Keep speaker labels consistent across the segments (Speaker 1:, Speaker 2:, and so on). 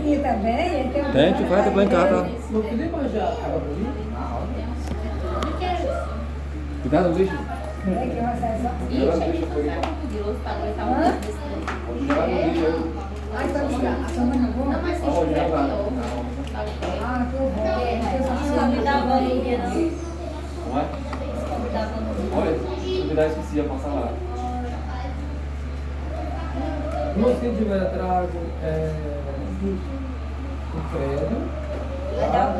Speaker 1: aqui também.
Speaker 2: Tem, te vai, tá lá em casa, tá?
Speaker 3: Não podia manjar água pra mim?
Speaker 2: Cuidado, bicho.
Speaker 1: É que uma sessão.
Speaker 4: Ixi, a gente não sabe curioso para aguentar um monte desse trem.
Speaker 1: Ai, tá buscar. A sua mãe não vou?
Speaker 4: Não, mas se tiver aqui, ó.
Speaker 1: Ah, que eu vou.
Speaker 4: Me dá uma linha, não.
Speaker 2: Não é?
Speaker 4: Me dá uma linha.
Speaker 2: Olha, se duvidar, esqueci, ia passar lá.
Speaker 3: Irmão, se tiver trago o prédio,
Speaker 4: Vai dar o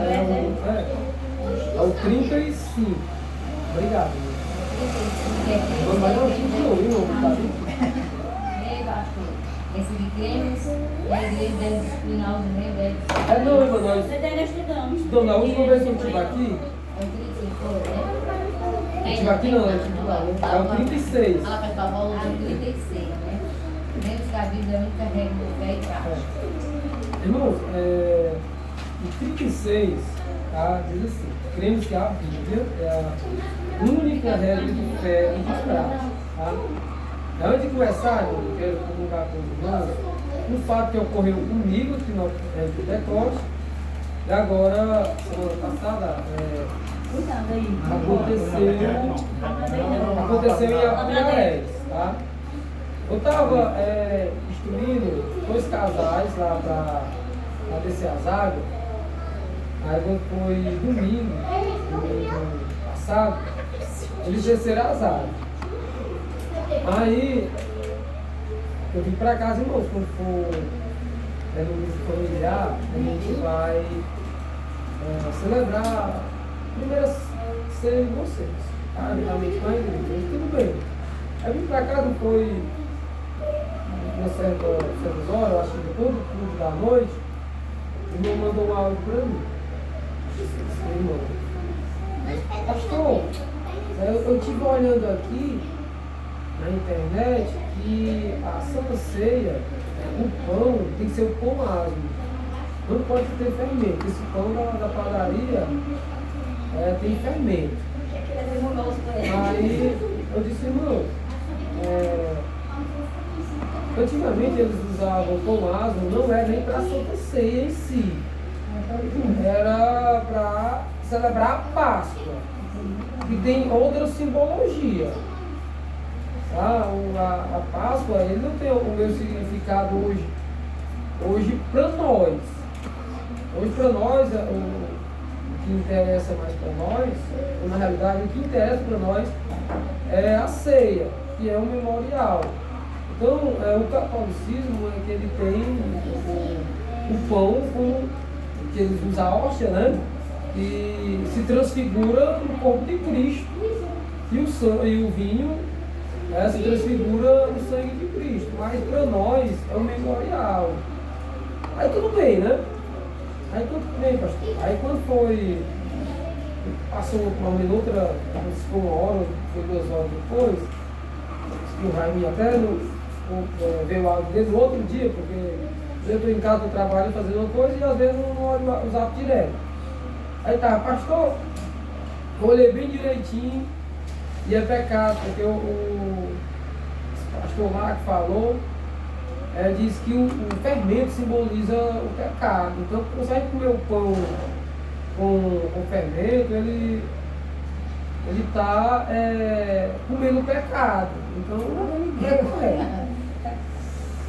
Speaker 4: prédio,
Speaker 3: é o 35. Obrigado. Mas não, tinha de novo, tá vendo?
Speaker 4: Esse de cremes, a igreja deve disciplinar os membros.
Speaker 3: Não, irmão, nós
Speaker 4: Nós ainda estudamos.
Speaker 3: estudamos. A última vez que eu estive aqui,
Speaker 4: É o 35, né?
Speaker 3: eu estive aqui não, eu estive lá, né? É o 36.
Speaker 4: Ela faz para volta do 36, né? Menos que a Bíblia é a única regra do pé e trás.
Speaker 3: Irmãos, o 36, tá, diz assim, cremos que a Bíblia é a única regra de fé e de prática. Tá? Antes de começar, eu quero comunicar com os irmãos um fato que ocorreu comigo aqui no Pentecoste, e agora, semana passada, aconteceu em Apuiarés, tá? Eu estava instruindo 2 casais lá para descer as águas. Aí quando foi domingo passado, eles desceram as águas. Aí eu vim para casa, irmãos, quando for no grupo familiar, a gente vai celebrar a primeira ceia de vocês. Tá? Realmente com a igreja, tudo bem. Aí vim para casa, foi uma certas horas, eu acho que depois do culto da noite, o irmão mandou um áudio para mim. Irmão, pastor, eu estive olhando aqui na internet que a Santa Ceia, o pão, tem que ser o pão asmo. Não pode ter fermento. Esse pão da padaria tem fermento. Aí eu disse, irmão, antigamente eles usavam pão asmo, não era nem para a Santa Ceia em si. Era para celebrar a Páscoa, que tem outra simbologia. A Páscoa, ele não tem o meu significado hoje para nós. Hoje para nós, o que interessa mais para nós, ou na realidade o que interessa para nós é a ceia, que é um memorial. Então, o catolicismo é que ele tem o pão, que eles usam a hóstia, né? E se transfigura no corpo de Cristo, e o vinho se transfigura no sangue de Cristo. Mas para nós é um memorial. Aí tudo bem, né? Aí tudo bem, pastor. Aí quando passou uma outra, se foi 1 hora, foi 2 horas depois, o Raiminho até veio o áudio dele no outro dia, porque eu estou em casa do trabalho fazendo uma coisa e às vezes não olho o zap direto. Aí tá, pastor, eu olhei bem direitinho e é pecado, porque o pastor lá que falou, diz que o fermento simboliza o pecado. Então, quando você comer o pão com fermento, ele está comendo o pecado. Então, não é correto.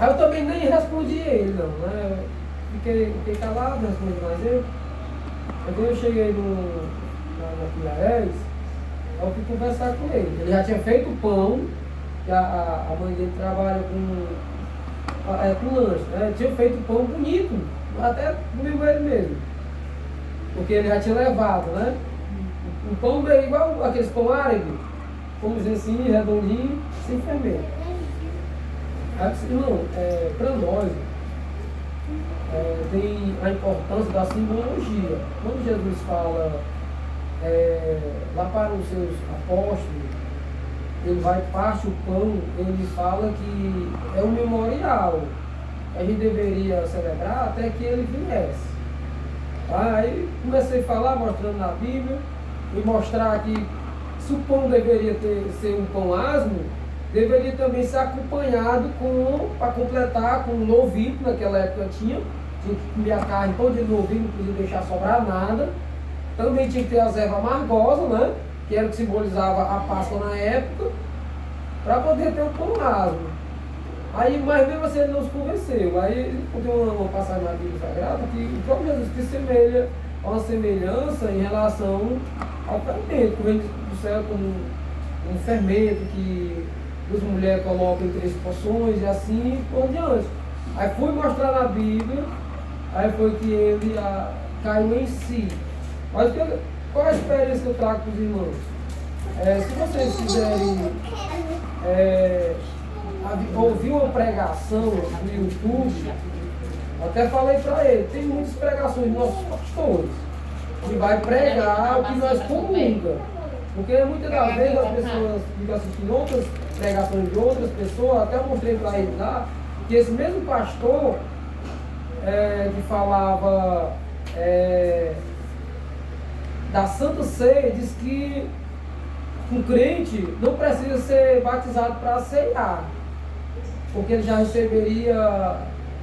Speaker 3: Aí eu também nem respondi ele, não, né? Fiquei calado, não respondi mais ele. Aí quando eu cheguei na Pilarés, eu fui conversar com ele. Ele já tinha feito o pão, que a mãe dele trabalha com lanche, né? Tinha feito pão bonito, até comigo ele mesmo. Porque ele já tinha levado, né? O pão veio igual aqueles pão árabe, vamos dizer assim, redondinho, sem fermento. Aí eu disse, irmão, para nós, tem a importância da simbologia. Quando Jesus fala lá para os seus apóstolos, ele vai parte o pão, ele fala que é um memorial. A gente deveria celebrar até que ele viesse. Aí comecei a falar, mostrando na Bíblia, e mostrar que se o pão deveria ser um pão asmo, deveria também ser acompanhado para completar com um novilho, naquela época tinha, tinha que comer a carne toda de novo, não podia deixar sobrar nada. Também tinha que ter as ervas amargosas, né? Que era o que simbolizava a Páscoa na época, para poder ter o pão raso. Aí, mas mesmo assim ele não se convenceu. Aí tem uma passagem na Bíblia Sagrada que o próprio Jesus que semelha a uma semelhança em relação ao fermento, que vem do céu como um fermento que as mulheres colocam em 3 porções e assim por diante. Aí fui mostrar na Bíblia, aí foi que ele caiu em si. Mas qual é a experiência que eu trago para os irmãos? Se vocês quiserem ouvir uma pregação no YouTube, até falei para ele, tem muitas pregações de nossos pastores, que vai pregar o que nós comungamos. Porque muitas das vezes as pessoas ficam assistindo outras pregações de outras pessoas, até mostrei para ele lá, que esse mesmo pastor que falava da Santa Ceia, diz que um crente não precisa ser batizado para ceiar, porque ele já receberia,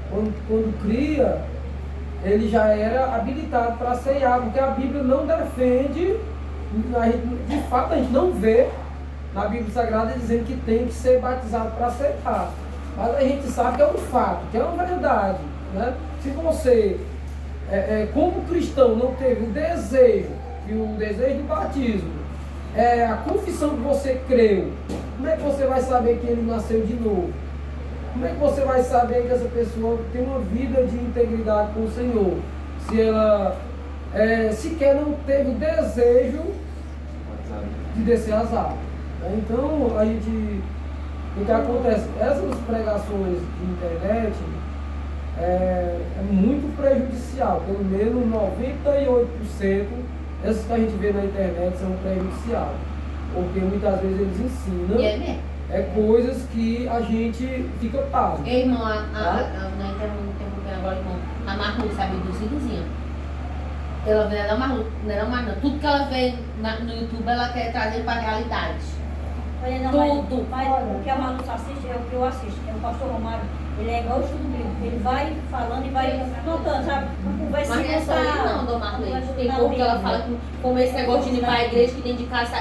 Speaker 3: quando cria, ele já era habilitado para ceiar, porque a Bíblia não defende, de fato a gente não vê na Bíblia Sagrada dizendo que tem que ser batizado para ceiar, mas a gente sabe que é um fato, que é uma verdade, né? Se você, como cristão, não teve o desejo, e o desejo do batismo, a confissão que você creu, como é que você vai saber que ele nasceu de novo? Como é que você vai saber que essa pessoa tem uma vida de integridade com o Senhor? Se ela sequer não teve o desejo de descer as águas. Então, o que acontece? Essas pregações de internet é muito prejudicial, pelo menos 98%. Essas que a gente vê na internet são prejudiciais, porque muitas vezes eles ensinam coisas que a gente fica pasmo.
Speaker 4: Irmão, não interrompendo agora, irmão, a Marlu, sabe, do Cidozinho. Ela não é Marlu, tudo que ela vê no YouTube ela quer trazer para a realidade.
Speaker 5: Olha, não,
Speaker 4: tudo.
Speaker 5: Mas o que a Marlu assiste é o que eu assisto, é o pastor Romário. Ele é igual o estudo bíblico, ele vai falando e vai notando, sabe?
Speaker 4: Mas não é só ele não, Dona Marlene. Tem pouco que ela fala que como esse negócio de ir para a igreja, que dentro de casa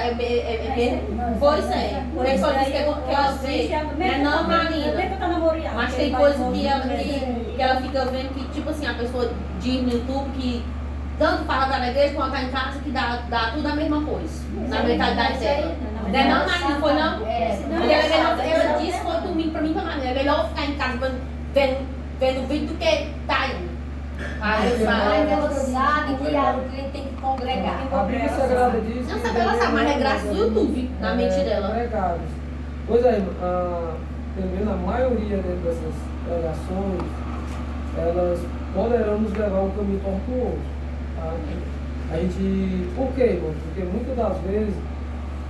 Speaker 4: pois é. Por isso ela diz que ela vê. Não, Marina. Mas tem coisa que ela fica vendo que, tipo assim, a pessoa diz no YouTube que tanto fala da igreja quanto está em casa que dá tudo a mesma coisa. Na mentalidade dela. Não é não, Marina, foi não? Ela disse foi domingo para mim também. É melhor ficar em casa vendo o vídeo do que tá indo. Mas ela sabe que a crente tem que congregar.
Speaker 3: A Bíblia Sagrada diz.
Speaker 4: Não sabe, ela sabe, mas é graças do YouTube, na mente dela.
Speaker 3: Pois é, pelo menos a maioria dessas pregações, elas poderão nos levar a um caminho tortuoso. Tá? A gente. Por quê, irmão? Porque muitas das vezes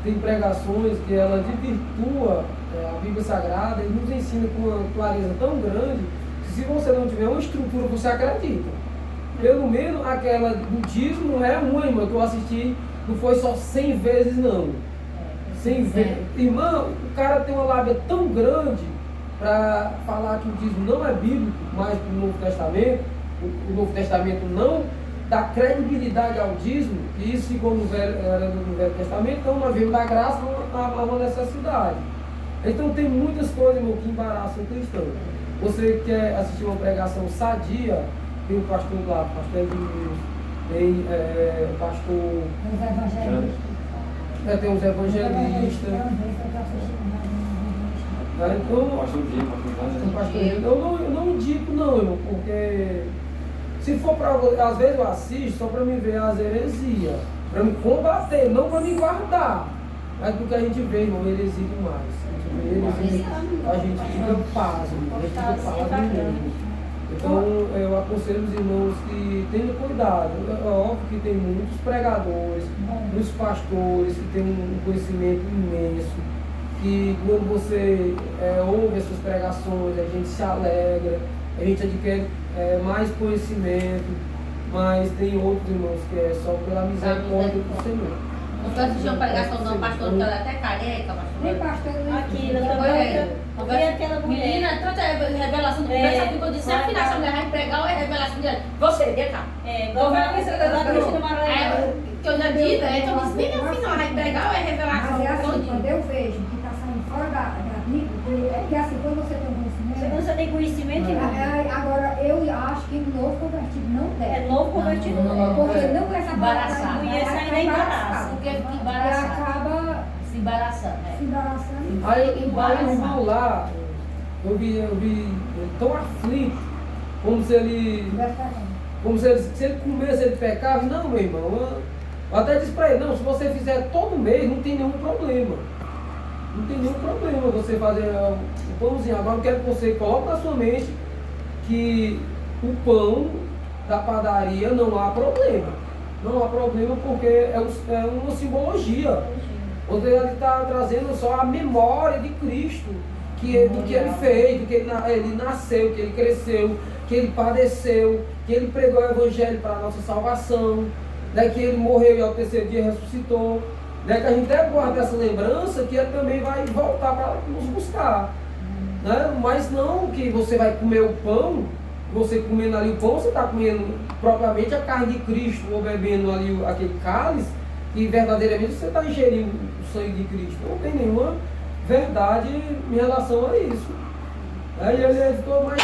Speaker 3: tem pregações que ela desvirtua a Bíblia Sagrada e nos ensina com uma clareza tão grande que se você não tiver uma estrutura, você acredita. Pelo menos aquela do dízimo não é uma, irmã, que eu assisti, não foi só 100 vezes não. 100 vezes. Irmã, o cara tem uma lábia tão grande para falar que o dízimo não é bíblico, mas para o Novo Testamento, o Novo Testamento não dá credibilidade ao dízimo, e isso ficou no Velho Testamento, então uma vez da graça, uma necessidade. Então tem muitas coisas, irmão, que embaraçam o cristão. Você quer assistir uma pregação sadia, tem o pastor lá, o pastor Edmilson, tem o pastor... Tem os evangelistas. Então, eu não indico não, irmão, porque se for para, às vezes eu assisto só para me ver as heresias, para me combater, não para me guardar. Mas porque a gente vê, irmão, heresia demais. A gente fica pasmo, a gente fica pasmo mesmo. Então eu aconselho os irmãos que tenham cuidado. É óbvio que tem muitos pregadores, muitos pastores que têm um conhecimento imenso, que quando você ouve essas pregações, a gente se alegra, a gente adquire mais conhecimento, mas tem outros irmãos que é só pela misericórdia do Senhor.
Speaker 4: Não foi assistir uma pregação de uma pastora que ela é até careca,
Speaker 1: Nem
Speaker 4: pastora.
Speaker 1: pastor Luiz.
Speaker 5: Aqui,
Speaker 1: Não,
Speaker 5: eu vi aquela
Speaker 4: Menina,
Speaker 5: mulher.
Speaker 4: tanta revelação do começo ao fim, quando eu disse, afinal, essa mulher vai pregar ou é revelação dela? Você, vem cá.
Speaker 5: Igual a Cristina Maranhão.
Speaker 4: Que eu já disse, então eu disse, bem afinal, vai pregar ou é revelação?
Speaker 1: mas é assim,
Speaker 4: Todinho.
Speaker 1: quando eu vejo que está saindo fora da Bíblia, é que assim, quando você tem um conhecimento.
Speaker 5: Você tem conhecimento, irmão?
Speaker 1: Agora, eu acho que o novo convertido não deve.
Speaker 5: É novo convertido.
Speaker 1: Porque não quer essa
Speaker 4: Embaraçar.
Speaker 5: Conhece ainda embaraça.
Speaker 4: Porque fica
Speaker 1: E
Speaker 4: embaraçado.
Speaker 1: acaba
Speaker 4: Se embaraçando, né?
Speaker 1: se embaraçando.
Speaker 3: Aí o irmão lá, eu vi ele tão aflito, como se ele se ele comesse, ele pecava. Não, meu irmão, eu até disse para ele, não, se você fizer todo mês, não tem nenhum problema. Não tem nenhum problema você fazer o pãozinho. Agora eu quero que você coloque na sua mente que o pão da padaria não há problema. Não há problema porque é uma simbologia. Você está trazendo só a memória de Cristo, do que ele fez, do que ele nasceu, que ele cresceu, que ele padeceu, que ele pregou o evangelho para a nossa salvação, né, que ele morreu e ao terceiro dia ressuscitou, né, que a gente deve guardar essa lembrança que ele também vai voltar para nos buscar. Né? Mas não que você vai comer o pão, você comendo ali o pão, você está comendo propriamente a carne de Cristo, ou bebendo ali aquele cálice, e verdadeiramente você está ingerindo o sangue de Cristo. Não tem nenhuma verdade em relação a isso. Aí ele ficou mais.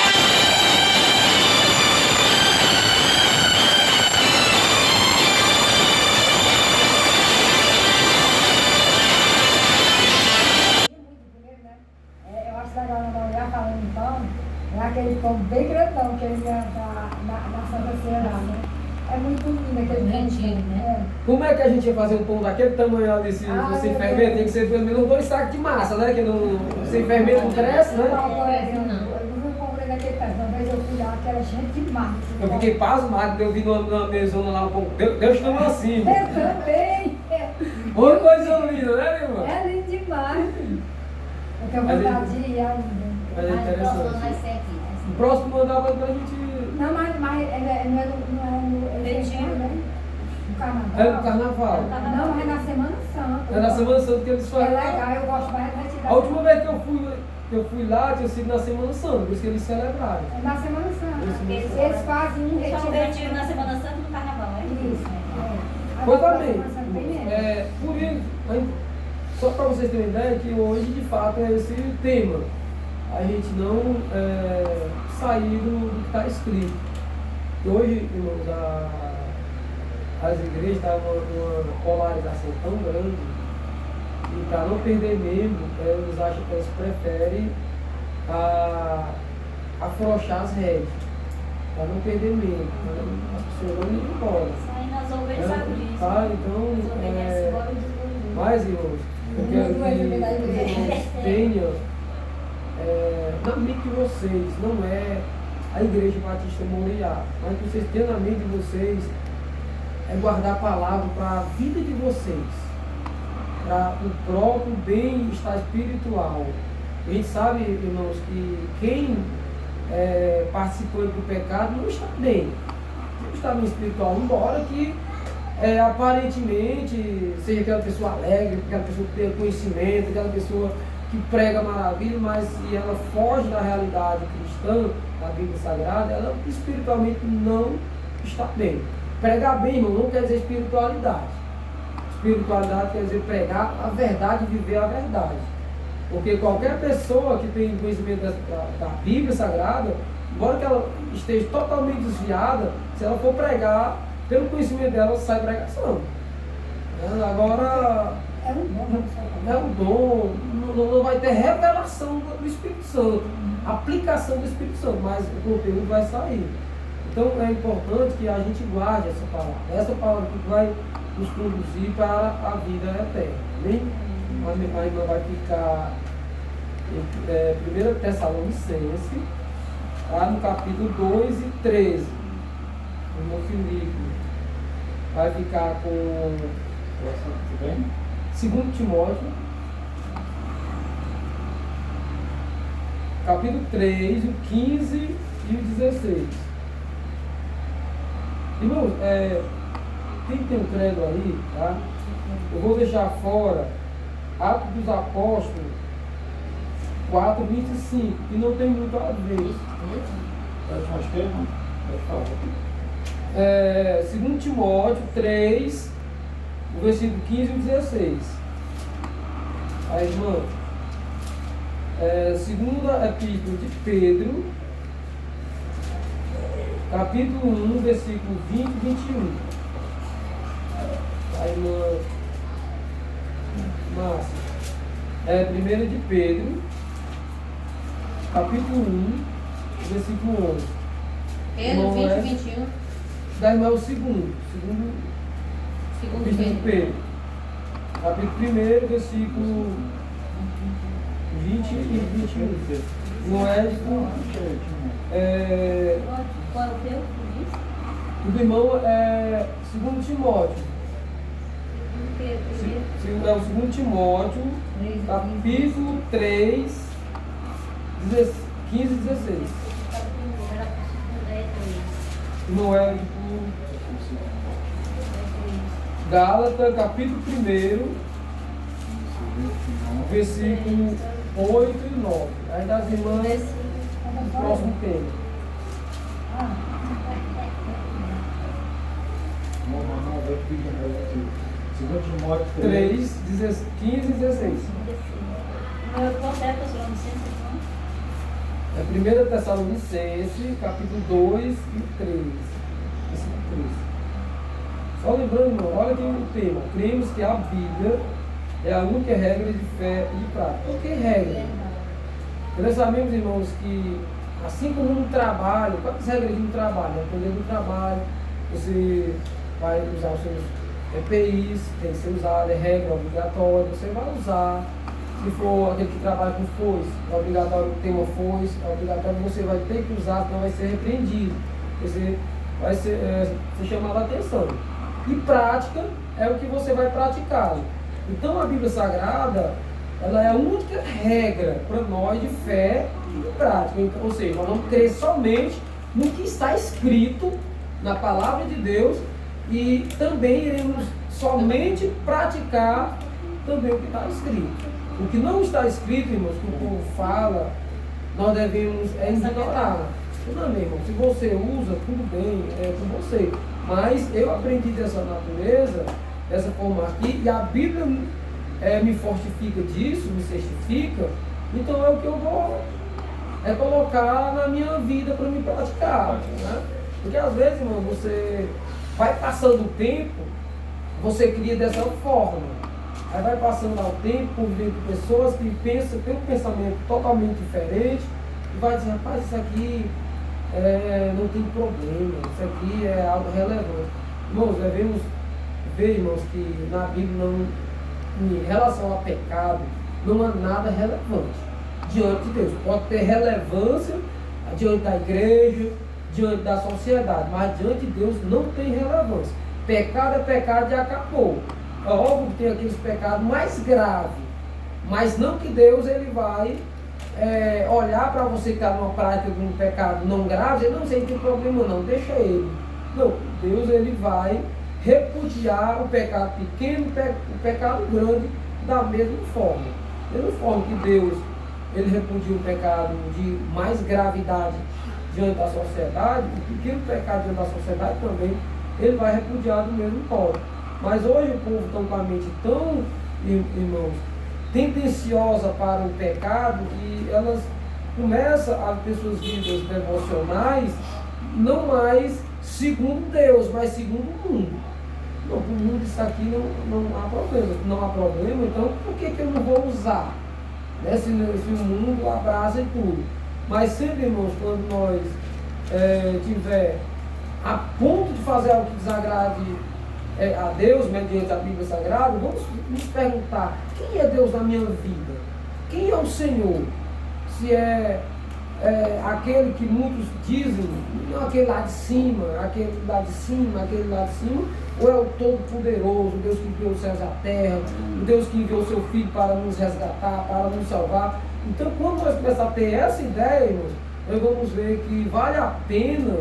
Speaker 1: Eu acho legal não olhar falando em pão, é aquele pão bem grandão que ele ia da Santa Ceia lá, né? É muito lindo aquele pão.
Speaker 4: Antigo, né?
Speaker 3: Como é que a gente ia fazer um pão daquele tamanho ali sem
Speaker 1: meu
Speaker 3: fermento? Tem que ser pelo menos 2 sacos de massa, né? Que não, sem fermento não cresce, né?
Speaker 1: Eu não comprei daquele pé, uma vez eu fui lá, que era cheio de massa.
Speaker 3: Eu fiquei pasmado, eu vi numa mesona lá um pouco. Deus não assim.
Speaker 1: Eu também.
Speaker 3: Uma coisa linda, né, meu irmão?
Speaker 1: É lindo demais. Porque eu
Speaker 3: Mas
Speaker 1: vou
Speaker 3: ele-
Speaker 1: dar dia
Speaker 3: Mas é
Speaker 4: Mas o próximo ano vai
Speaker 3: interessante.
Speaker 4: ser aqui, né?
Speaker 3: O próximo mandava pra gente.
Speaker 1: Não, mas não é no
Speaker 5: Beijinho.
Speaker 1: né? No carnaval.
Speaker 3: É no carnaval.
Speaker 1: Não, é na Semana Santa.
Speaker 3: É na Semana Santa que eles
Speaker 1: É
Speaker 3: fazem.
Speaker 1: legal, eu gosto mais de retirar.
Speaker 3: A última vez que eu fui lá tinha sido na Semana Santa, por isso que eles celebraram.
Speaker 1: É na Semana Santa.
Speaker 3: Isso.
Speaker 1: Eles fazem um
Speaker 5: Só um
Speaker 1: retiro.
Speaker 5: retiro na Semana Santa e no Carnaval, é?
Speaker 1: Isso.
Speaker 3: Pois
Speaker 1: Agora,
Speaker 3: também.
Speaker 1: na Semana Santa tem menos.
Speaker 3: Por isso, só para vocês terem ideia que hoje de fato é esse tema. A gente não sair do que está escrito. E hoje, irmãos, as igrejas estão uma polarização tão grande e para não perder membro, eles preferem afrouxar as redes, para não perder membro, as pessoas não indo embora.
Speaker 5: Saindo as ovelhas sabem disso.
Speaker 3: Tá, então,
Speaker 5: As ovelhas fora do mundo.
Speaker 3: mas, irmãos, eu quero que os irmãos tenham na mente de vocês, não é a Igreja Batista Moriá, mas que vocês tenham na mente de vocês guardar a palavra para a vida de vocês, para o próprio bem-estar espiritual. A gente sabe, irmãos, que quem participou do pecado não está bem espiritual, embora que aparentemente seja aquela pessoa alegre, aquela pessoa que tem conhecimento, aquela pessoa que prega maravilha, mas se ela foge da realidade cristã, da Bíblia Sagrada, ela espiritualmente não está bem. Pregar bem, irmão, não quer dizer espiritualidade. Espiritualidade quer dizer pregar a verdade e viver a verdade. Porque qualquer pessoa que tem conhecimento da Bíblia Sagrada, embora que ela esteja totalmente desviada, se ela for pregar, pelo conhecimento dela, sai pregação. Agora,
Speaker 1: É um bom,
Speaker 3: é um dom, não vai ter revelação do Espírito Santo, aplicação do Espírito Santo, mas o conteúdo vai sair. Então é importante que a gente guarde essa palavra que vai nos conduzir para a vida eterna. Amém? A irmã vai ficar em 1 Tessalonicenses, lá no capítulo 2 e 13. O irmão Filipe vai ficar com 2 Timóteo, capítulo 3, o 15 e o 16. Irmãos, quem tem um credo aí, tá? Eu vou deixar fora Atos dos Apóstolos 4:25, que não tem muito a ver.
Speaker 2: Acho que é, não. Pode falar.
Speaker 3: 2 Timóteo 3, o versículo 15 e 16. A irmã, segunda epístola de Pedro, capítulo 1, versículo 20 e 21. A irmã Márcia, 1 de Pedro, capítulo 1, versículo 11.
Speaker 4: Pedro 20 e 21.
Speaker 3: Da irmã é o segundo epístola de Pedro. Capítulo 1, versículo 20 e 21. No Édipo,
Speaker 5: Qual é o teu?
Speaker 3: o do irmão é 2 Timóteo. É o 2 Timóteo, capítulo 3, 15 e 16. No Édipo, Gálatas, capítulo 1, versículo 8 e 9. Aí das irmãs, o próximo tema.
Speaker 2: Segundo Timóteo
Speaker 3: 3, 15 e 16.
Speaker 5: Qual é a Tessalonicenses?
Speaker 3: É 1 Tessalonicenses, capítulo 2 e 3. Versículo 3. Só lembrando, irmão, olha aqui o tema. Cremos que a Bíblia é a única regra de fé e de prática. Por que regra? Porque nós sabemos, irmãos, que assim como no trabalho, quais regras de um trabalho? Dependendo do trabalho, você vai usar os seus EPIs, tem que ser usado, é regra obrigatória, você vai usar. Se for aquele que trabalha com foice, é obrigatório ter uma foice, é obrigatório você vai ter que usar, senão vai ser repreendido. Você vai ser chamado a atenção. E prática é o que você vai praticar. Então a Bíblia Sagrada, ela é a única regra para nós de fé e de prática. Então, ou seja, nós vamos crer somente no que está escrito na palavra de Deus e também iremos somente praticar também o que está escrito. O que não está escrito, irmãos, que o povo fala, nós devemos ignorar. Não, meu irmão, se você usa, tudo bem, é com você. Mas eu aprendi dessa natureza, dessa forma aqui, e a Bíblia me fortifica disso, me certifica. Então é o que eu vou colocar na minha vida para me praticar. Né? Porque às vezes, irmão, você vai passando o tempo, você cria dessa forma. Aí vai passando ao tempo, convivendo com pessoas que pensam, têm um pensamento totalmente diferente, e vai dizer, rapaz, isso aqui não tem problema, isso aqui é algo relevante. Irmãos, devemos ver, irmãos, que na Bíblia, em relação a pecado, não há nada relevante diante de Deus. Pode ter relevância diante da igreja, diante da sociedade, mas diante de Deus não tem relevância. Pecado é pecado e acabou. É óbvio que tem aqueles pecados mais graves, mas não que Deus ele vai olhar para você que está numa prática de um pecado não grave, ele não sei, tem problema não, deixa ele. Não, Deus ele vai repudiar o pecado pequeno e o pecado grande da mesma forma. Da mesma forma que Deus ele repudia o pecado de mais gravidade diante da sociedade, o pequeno pecado diante da sociedade também ele vai repudiar do mesmo modo. Mas hoje o povo está com a mente tão, irmãos, tendenciosa para o pecado que elas começam a ter suas vidas devocionais não mais segundo Deus, mas segundo o mundo. Não, para o mundo isso aqui não há problema. Não há problema, então por que eu não vou usar? Né? Se o mundo abraça e tudo. Mas sempre, irmãos, quando nós tiver a ponto de fazer algo que desagrade a Deus, mediante a Bíblia Sagrada, vamos nos perguntar, quem é Deus na minha vida? Quem é o Senhor? Se é aquele que muitos dizem, não aquele lá de cima, aquele lá de cima, ou é o Todo-Poderoso, o Deus que criou os céus e a terra, o Deus que enviou o seu Filho para nos resgatar, para nos salvar. Então, quando nós começarmos a ter essa ideia, irmãos, nós vamos ver que vale a pena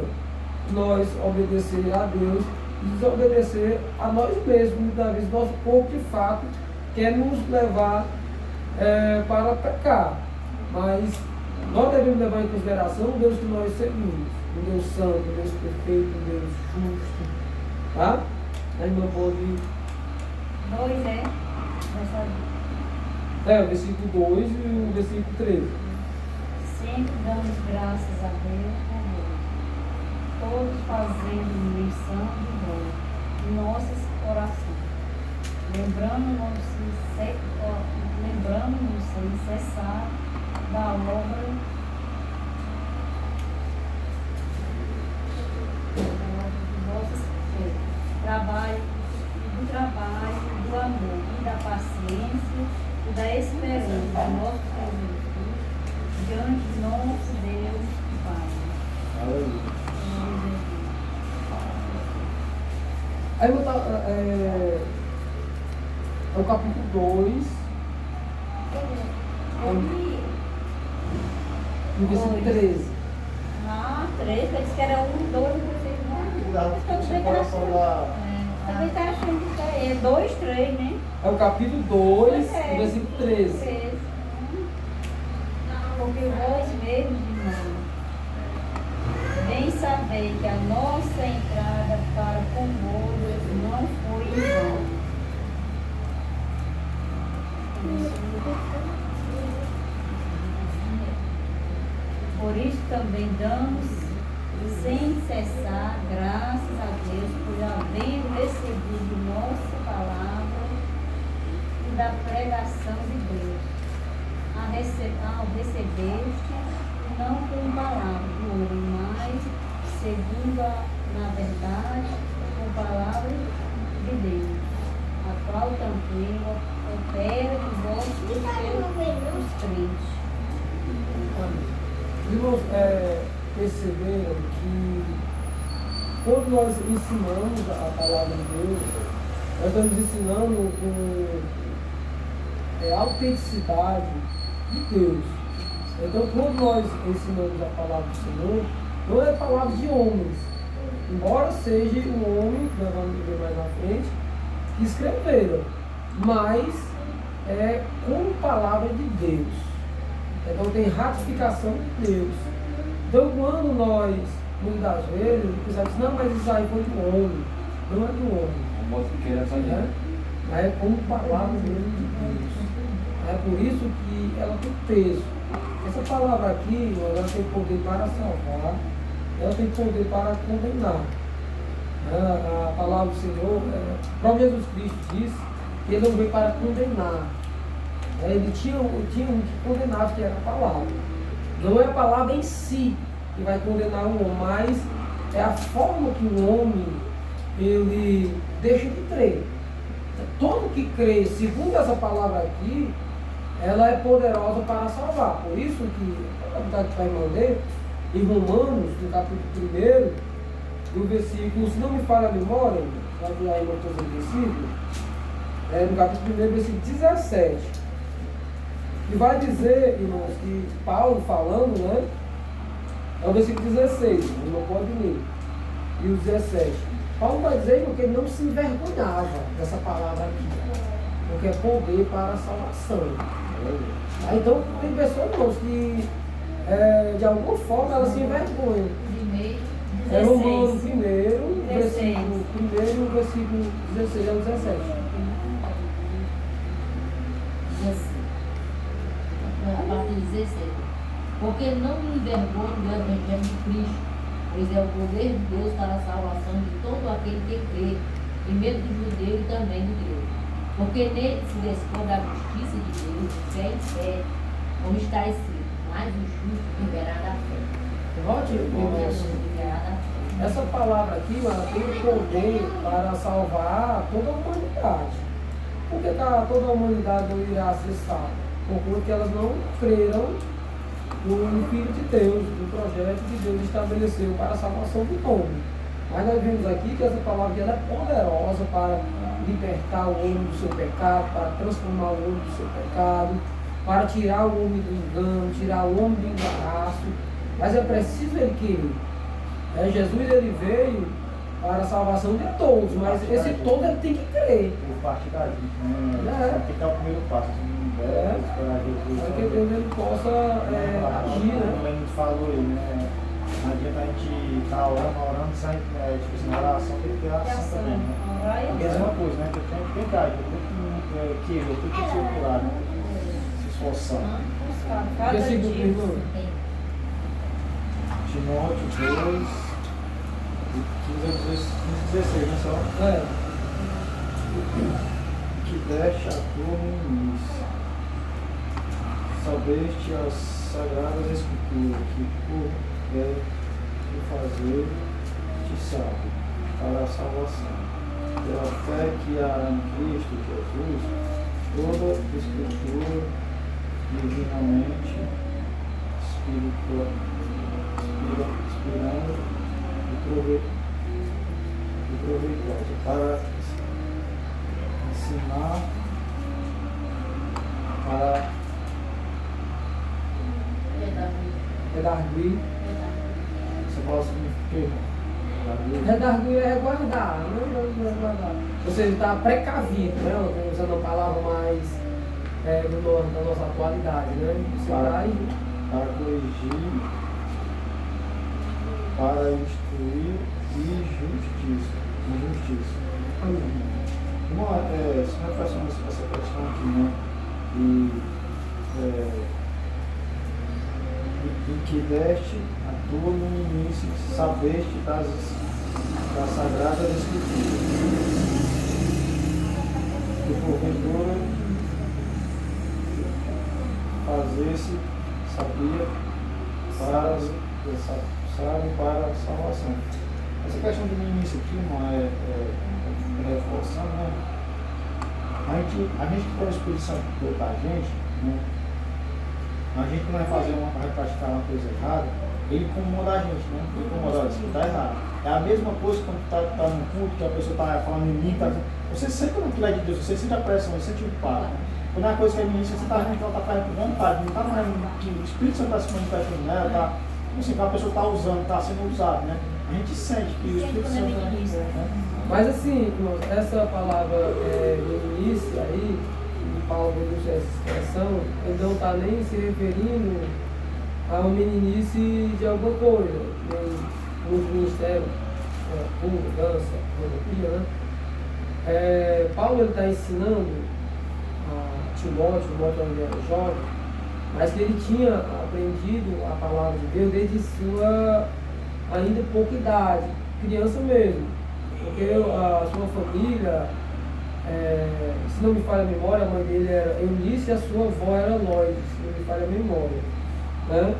Speaker 3: nós obedecer a Deus desobedecer a nós mesmos. Muitas vezes nosso corpo de fato quer nos levar para pecar. Mas nós devemos levar em consideração o Deus que nós servimos, um Deus santo, um Deus perfeito, um Deus justo. Tá? A irmã pode.
Speaker 5: 2, é?
Speaker 3: O versículo 2 e o versículo 13.
Speaker 5: Sempre damos graças a Deus por Deus, todos fazendo menção de bom em nossos corações, lembrando-nos sem cessar da obra do vosso trabalho, do amor e da paciência e da esperança do nosso Senhor Jesus diante de nosso Deus e Pai.
Speaker 2: Aleluia.
Speaker 3: Aí é o capítulo 2, no versículo 13.
Speaker 5: Ah, 3, ele disse que era 1, 2,
Speaker 2: Cuidado com o coração da...
Speaker 5: Também está achando que é 2, 3, né?
Speaker 3: É o capítulo 2,
Speaker 5: É.
Speaker 3: no versículo 13.
Speaker 5: 13. Porque vós mesmos, irmãos, bem sabei que a nossa entrada para convosco não foi em vão. Por isso também damos sem cessar graças a Deus por havendo recebido nossa palavra e da pregação de Deus. Ao recebeste, não com palavra do homem, mas segundo na verdade, com palavra de Deus, a qual também opera em vós os crentes.
Speaker 3: Irmãos, perceberam que quando nós ensinamos a palavra de Deus, nós estamos ensinando com autenticidade de Deus. Então, quando nós ensinamos a palavra do Senhor, não é palavra de homens, embora seja um homem, que nós vamos ver mais na frente, que escreveram, mas é com palavra de Deus. Então tem ratificação de Deus. Então quando nós, muitas vezes, pensamos, não, mas isso aí foi do homem, não é do homem.
Speaker 2: O modo que queira fazer.
Speaker 3: Mas é como palavra mesmo de Deus. É por isso que ela tem peso. Essa palavra aqui, ela tem poder para salvar, ela tem poder para condenar. A palavra do Senhor, o próprio Jesus Cristo disse que ele não veio para condenar. Ele tinha um que condenava, que era a palavra. Não é a palavra em si que vai condenar o homem, mas é a forma que o homem ele deixa de crer. Todo que crê, segundo essa palavra aqui, ela é poderosa para salvar. Por isso que a que vai mandar em Romanos, no capítulo 1, no versículo, se não me falha a memória, vai vir aí todos os versículos, no capítulo 1, versículo 17. E vai dizer, irmãos, que Paulo falando, né? É o versículo 16, não pode ler. E o 17. Paulo vai dizer, irmão, que ele não se envergonhava dessa palavra aqui, porque é poder para a salvação. Então, tem pessoas, irmãos, que de alguma forma elas se envergonham. É Romanos 1, versículo 1 e o versículo 16 ao 17.
Speaker 6: A partir de 16. Porque não me envergonho do Evangelho de Cristo, pois é o poder de Deus para a salvação de todo aquele que crê, primeiro do judeu e também do grego. Porque nele se descobre a justiça de Deus, de fé em fé, como está escrito, mas o justo viverá da fé.
Speaker 3: Volte, irmãos. Essa palavra aqui, ela tem o poder para salvar toda a humanidade. Por que toda a humanidade não irá ser salva? Porque elas não creram no Filho de Deus, no projeto que Deus estabeleceu para a salvação do homem. Mas nós vimos aqui que essa palavra ela é poderosa para libertar o homem do seu pecado, para transformar o homem do seu pecado, para tirar o homem do engano, tirar o homem do embaraço. Mas é preciso ele querer. Jesus ele veio para a salvação de todos, mas esse todo ele tem que crer.
Speaker 2: Por parte da gente, né? Tem que dar o primeiro passo, esperar Jesus.
Speaker 3: Para que Deus ele possa agir, né?
Speaker 2: Como a gente falou aí, né? Não adianta a gente estar orando sem, tipo assim, na oração tem que ter ação também, né? A mesma coisa, né? Tem que tentar, tem que circular, né? Se esforçar.
Speaker 5: Cada
Speaker 3: Versículo
Speaker 5: dia.
Speaker 3: irmão.
Speaker 2: Timóteo 2, 15 a 16, né só? Que deste a tua no início. Sabeste as sagradas escrituras que por te fazer te salve para a salvação. Pela fé que há em Cristo Jesus, toda escritura divinamente inspirando e proveitosa para ensinar, para
Speaker 3: Redarguir.
Speaker 2: essa palavra significa
Speaker 3: Redarguir é guardar, não é guardar. Ou seja, está precavido, né? Usando a palavra mais da nossa atualidade, né? Você está aí.
Speaker 2: para corrigir, para instruir e justiça. Se nós passamos essa questão aqui, né? E que deste a tua no início, sabeste das sagradas escrituras, que porventura fazer-se sabia para a salvação. Essa questão do início aqui não é reforçando, né? A gente que tem o Espírito Santo dentro da gente, né? A gente não vai praticar uma coisa errada, ele incomoda a gente, né? Ele incomoda, isso está errado. É a mesma coisa quando está no culto, que a pessoa está falando em mim, você sente aquilo é de Deus, você sente a pressão, você sente o impacto. Quando é uma coisa que é início, você está vendo que ela está fazendo com vontade, não está fazendo que o Espírito Santo está se manifestando nela, tá, assim, que a pessoa está usando, está sendo usada, né? A gente sente que o Espírito Santo está né?
Speaker 3: Mas assim, irmãos, essa palavra no início aí, que Paulo usa essa expressão, ele não está nem se referindo ao meninice de alguma coisa, nem nos ministérios, público, dança, filosofia, né? Paulo está ensinando a Timóteo ainda era jovem, mas que ele tinha aprendido a palavra de Deus desde sua ainda pouca idade, criança mesmo, porque a sua família, se não me falha a memória, a mãe dele era Eunice e a sua avó era Loide, se não me falha a memória, né?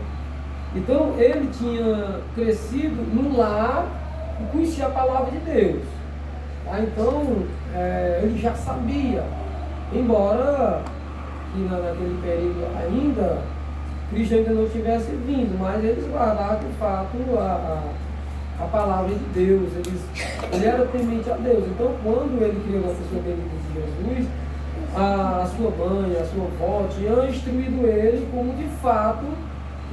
Speaker 3: Então ele tinha crescido num lar que conhecia a palavra de Deus, tá? Então ele já sabia, embora que naquele período ainda Cristo ainda não tivesse vindo, mas eles guardavam de fato a palavra de Deus, ele era temente a Deus. Então quando ele criou a pessoa bendita de Jesus, a sua mãe, a sua avó tinham instruído ele como de fato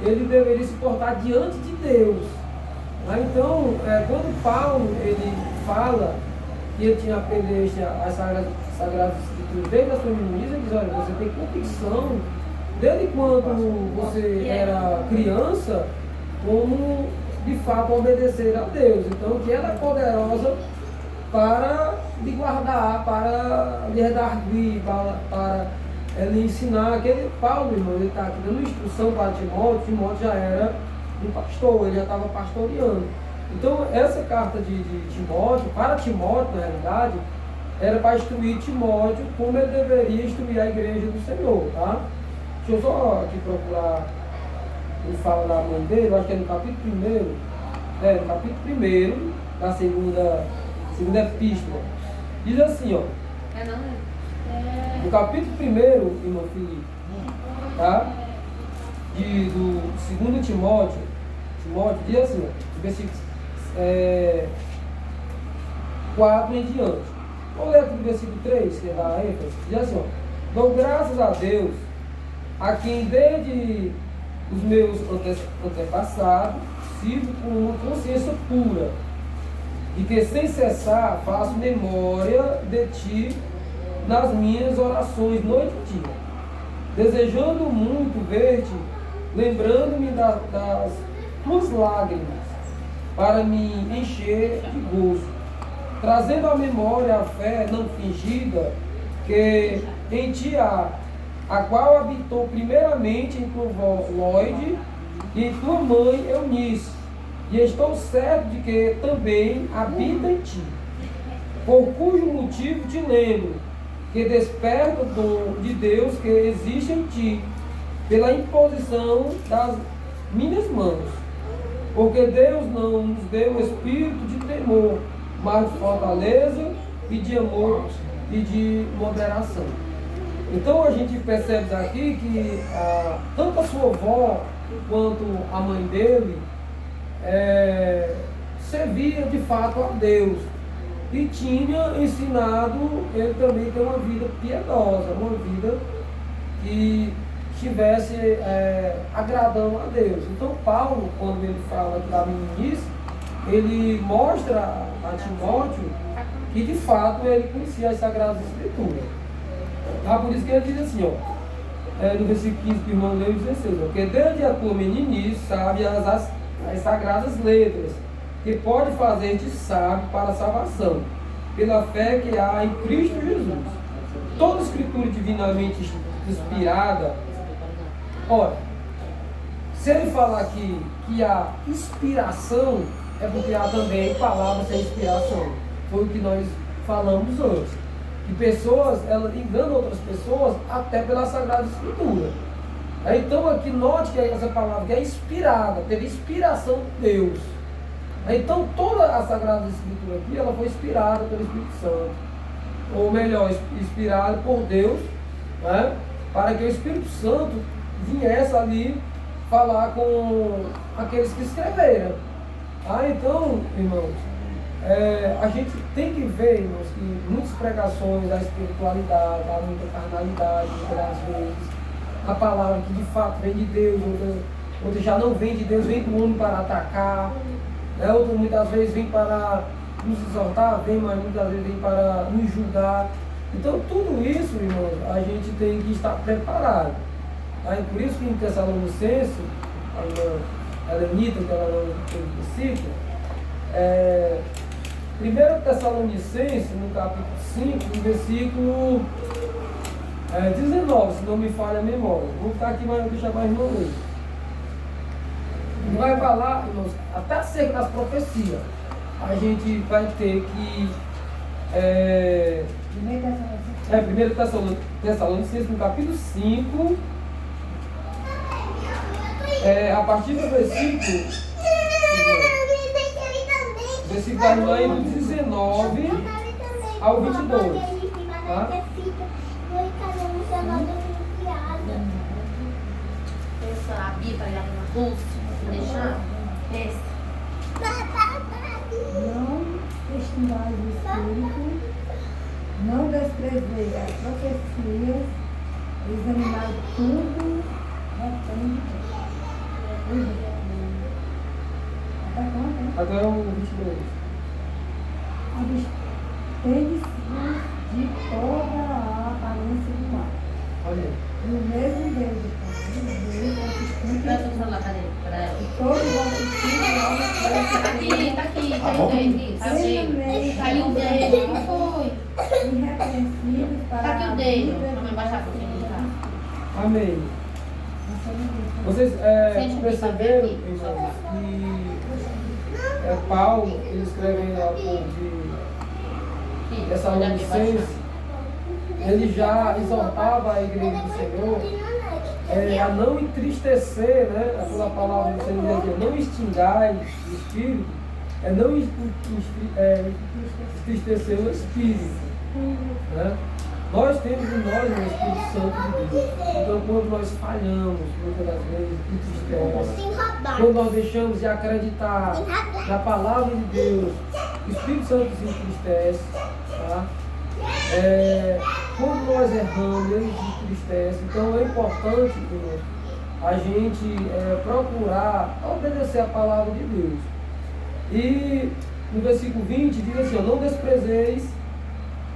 Speaker 3: ele deveria se portar diante de Deus. Então, quando Paulo ele fala que ele tinha aprendido as sagradas escrituras desde a sua meninice, ele diz, olha, você tem convicção desde quando você era criança, como de fato obedecer a Deus. Então, que ela é poderosa para lhe guardar, para lhe redarguir, para lhe ensinar. Aquele Paulo, irmão, ele está aqui dando instrução para Timóteo já era um pastor, ele já estava pastoreando. Então, essa carta de Timóteo, para Timóteo, na realidade, era para instruir Timóteo como ele deveria instruir a igreja do Senhor, tá? Deixa eu só aqui procurar, ele fala da mãe dele, eu acho que é no capítulo 1, no capítulo 1 da segunda epístola. Diz assim, ó. No capítulo 1, irmão Felipe, tá? Do 2 Timóteo diz assim, ó, versículo 4 em diante. Vou ler aqui do versículo 3, que é da ênfase, diz assim, ó, dou graças a Deus, a quem desde os meus antepassados sirvo com uma consciência pura, de que sem cessar faço memória de ti nas minhas orações noite e dia, desejando muito ver-te, lembrando-me das tuas lágrimas, para me encher de gozo, trazendo à memória a fé não fingida que em ti há, a qual habitou primeiramente em tua avó Lloyd e em tua mãe Eunice, e estou certo de que também habita em ti, por cujo motivo te lembro, que desperta o dom de Deus que existe em ti, pela imposição das minhas mãos. Porque Deus não nos deu espírito de temor, mas de fortaleza e de amor e de moderação. Então a gente percebe aqui que tanto a sua avó quanto a mãe dele servia de fato a Deus e tinha ensinado ele também ter uma vida piedosa, uma vida que estivesse agradando a Deus. Então Paulo, quando ele fala da meninice, ele mostra a Timóteo que de fato ele conhecia as Sagradas Escrituras. Por isso que ele diz assim, no versículo 15 que o irmão leu, 16, porque desde a tua meninice sabe as sagradas letras, que pode fazer-te sábio para a salvação, pela fé que há em Cristo Jesus. Toda escritura divinamente inspirada, ora, se ele falar aqui que há inspiração, é porque há também palavras sem inspiração. Foi o que nós falamos antes. Que pessoas, elas enganam outras pessoas até pela Sagrada Escritura. Então aqui note que essa palavra que é inspirada, teve inspiração de Deus. Então toda a Sagrada Escritura aqui, ela foi inspirada pelo Espírito Santo. Ou melhor, inspirada por Deus, né? Para que o Espírito Santo viesse ali falar com aqueles que escreveram. Então, irmãos, a gente tem que ver, irmãos, que muitas pregações da espiritualidade, há muita carnalidade, muitas vezes, a palavra que de fato vem de Deus, outra já não vem de Deus, vem do homem para atacar, né? Outra muitas vezes vem para nos exortar, mas muitas vezes vem para nos julgar. Então tudo isso, irmãos, a gente tem que estar preparado. Por isso que em Tessalonicenses, a irmã Helenita, que ela não tem versículo, 1 Tessalonicenses, no capítulo 5, no versículo 19, se não me falha a memória. Vou ficar aqui, mas vou deixar mais irmão ler. Vai falar, irmãos, até acerca das profecias. A gente vai ter que. 1 Tessalonicenses, no capítulo 5, a partir do versículo vai lá do 19 ao 22. Tá?
Speaker 4: A Bíblia para ir no curso, deixar?
Speaker 1: Não estimai o Espírito, não desprezei as profecias, examinai tudo, retende.
Speaker 3: Agora o 22.
Speaker 1: Abstende-se de toda a aparência do mal.
Speaker 3: Olha.
Speaker 1: E o mesmo Deus do Pai,
Speaker 6: Presta o celular, cadê? Pra ela.
Speaker 1: e todo o vosso espírito,
Speaker 6: Tá aqui. Caiu o dedo, não foi?
Speaker 1: irrepreensíveis para
Speaker 6: Tá aqui o
Speaker 1: a
Speaker 6: dedo.
Speaker 1: vida
Speaker 6: Vamos baixar por cima.
Speaker 3: Amém. Vocês perceberam, irmãos, que Paulo, ele escreve lá de Tessalonicenses, ele já exortava a igreja do Senhor a não entristecer, né? Aquela palavra do Senhor diz, não extingai o espírito, não entristecer o espírito, né? Nós temos em nós o Espírito Santo de Deus. Então, quando nós falhamos, muitas das vezes, entristece. Quando nós deixamos de acreditar na palavra de Deus, o Espírito Santo se entristece. Tá? Quando nós erramos, ele se entristece. Então, é importante, irmão, a gente procurar obedecer a palavra de Deus. E no versículo 20, diz assim, ó, não desprezeis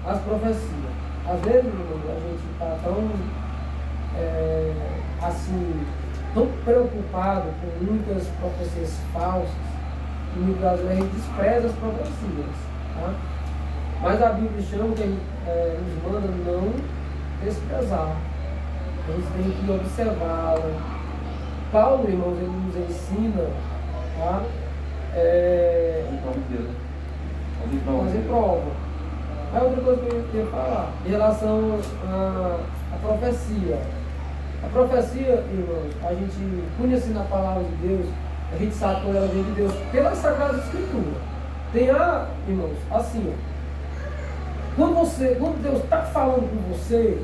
Speaker 3: as profecias. Às vezes, irmãos, a gente está tão, assim, tão preocupado com muitas profecias falsas, que muitas vezes a gente despreza as profecias. Tá? Mas a Bíblia chama que nos manda não desprezar. A gente tem que observá-la. Paulo, irmãos, ele nos ensina, tá? Fazer prova. Aí outra coisa que eu queria falar, em relação à profecia. A profecia, irmãos, a gente, conhecendo a palavra de Deus, a gente sabe quando ela vem de Deus, pela Sagrada Escritura. Tem irmãos, assim, ó, quando Deus está falando com você,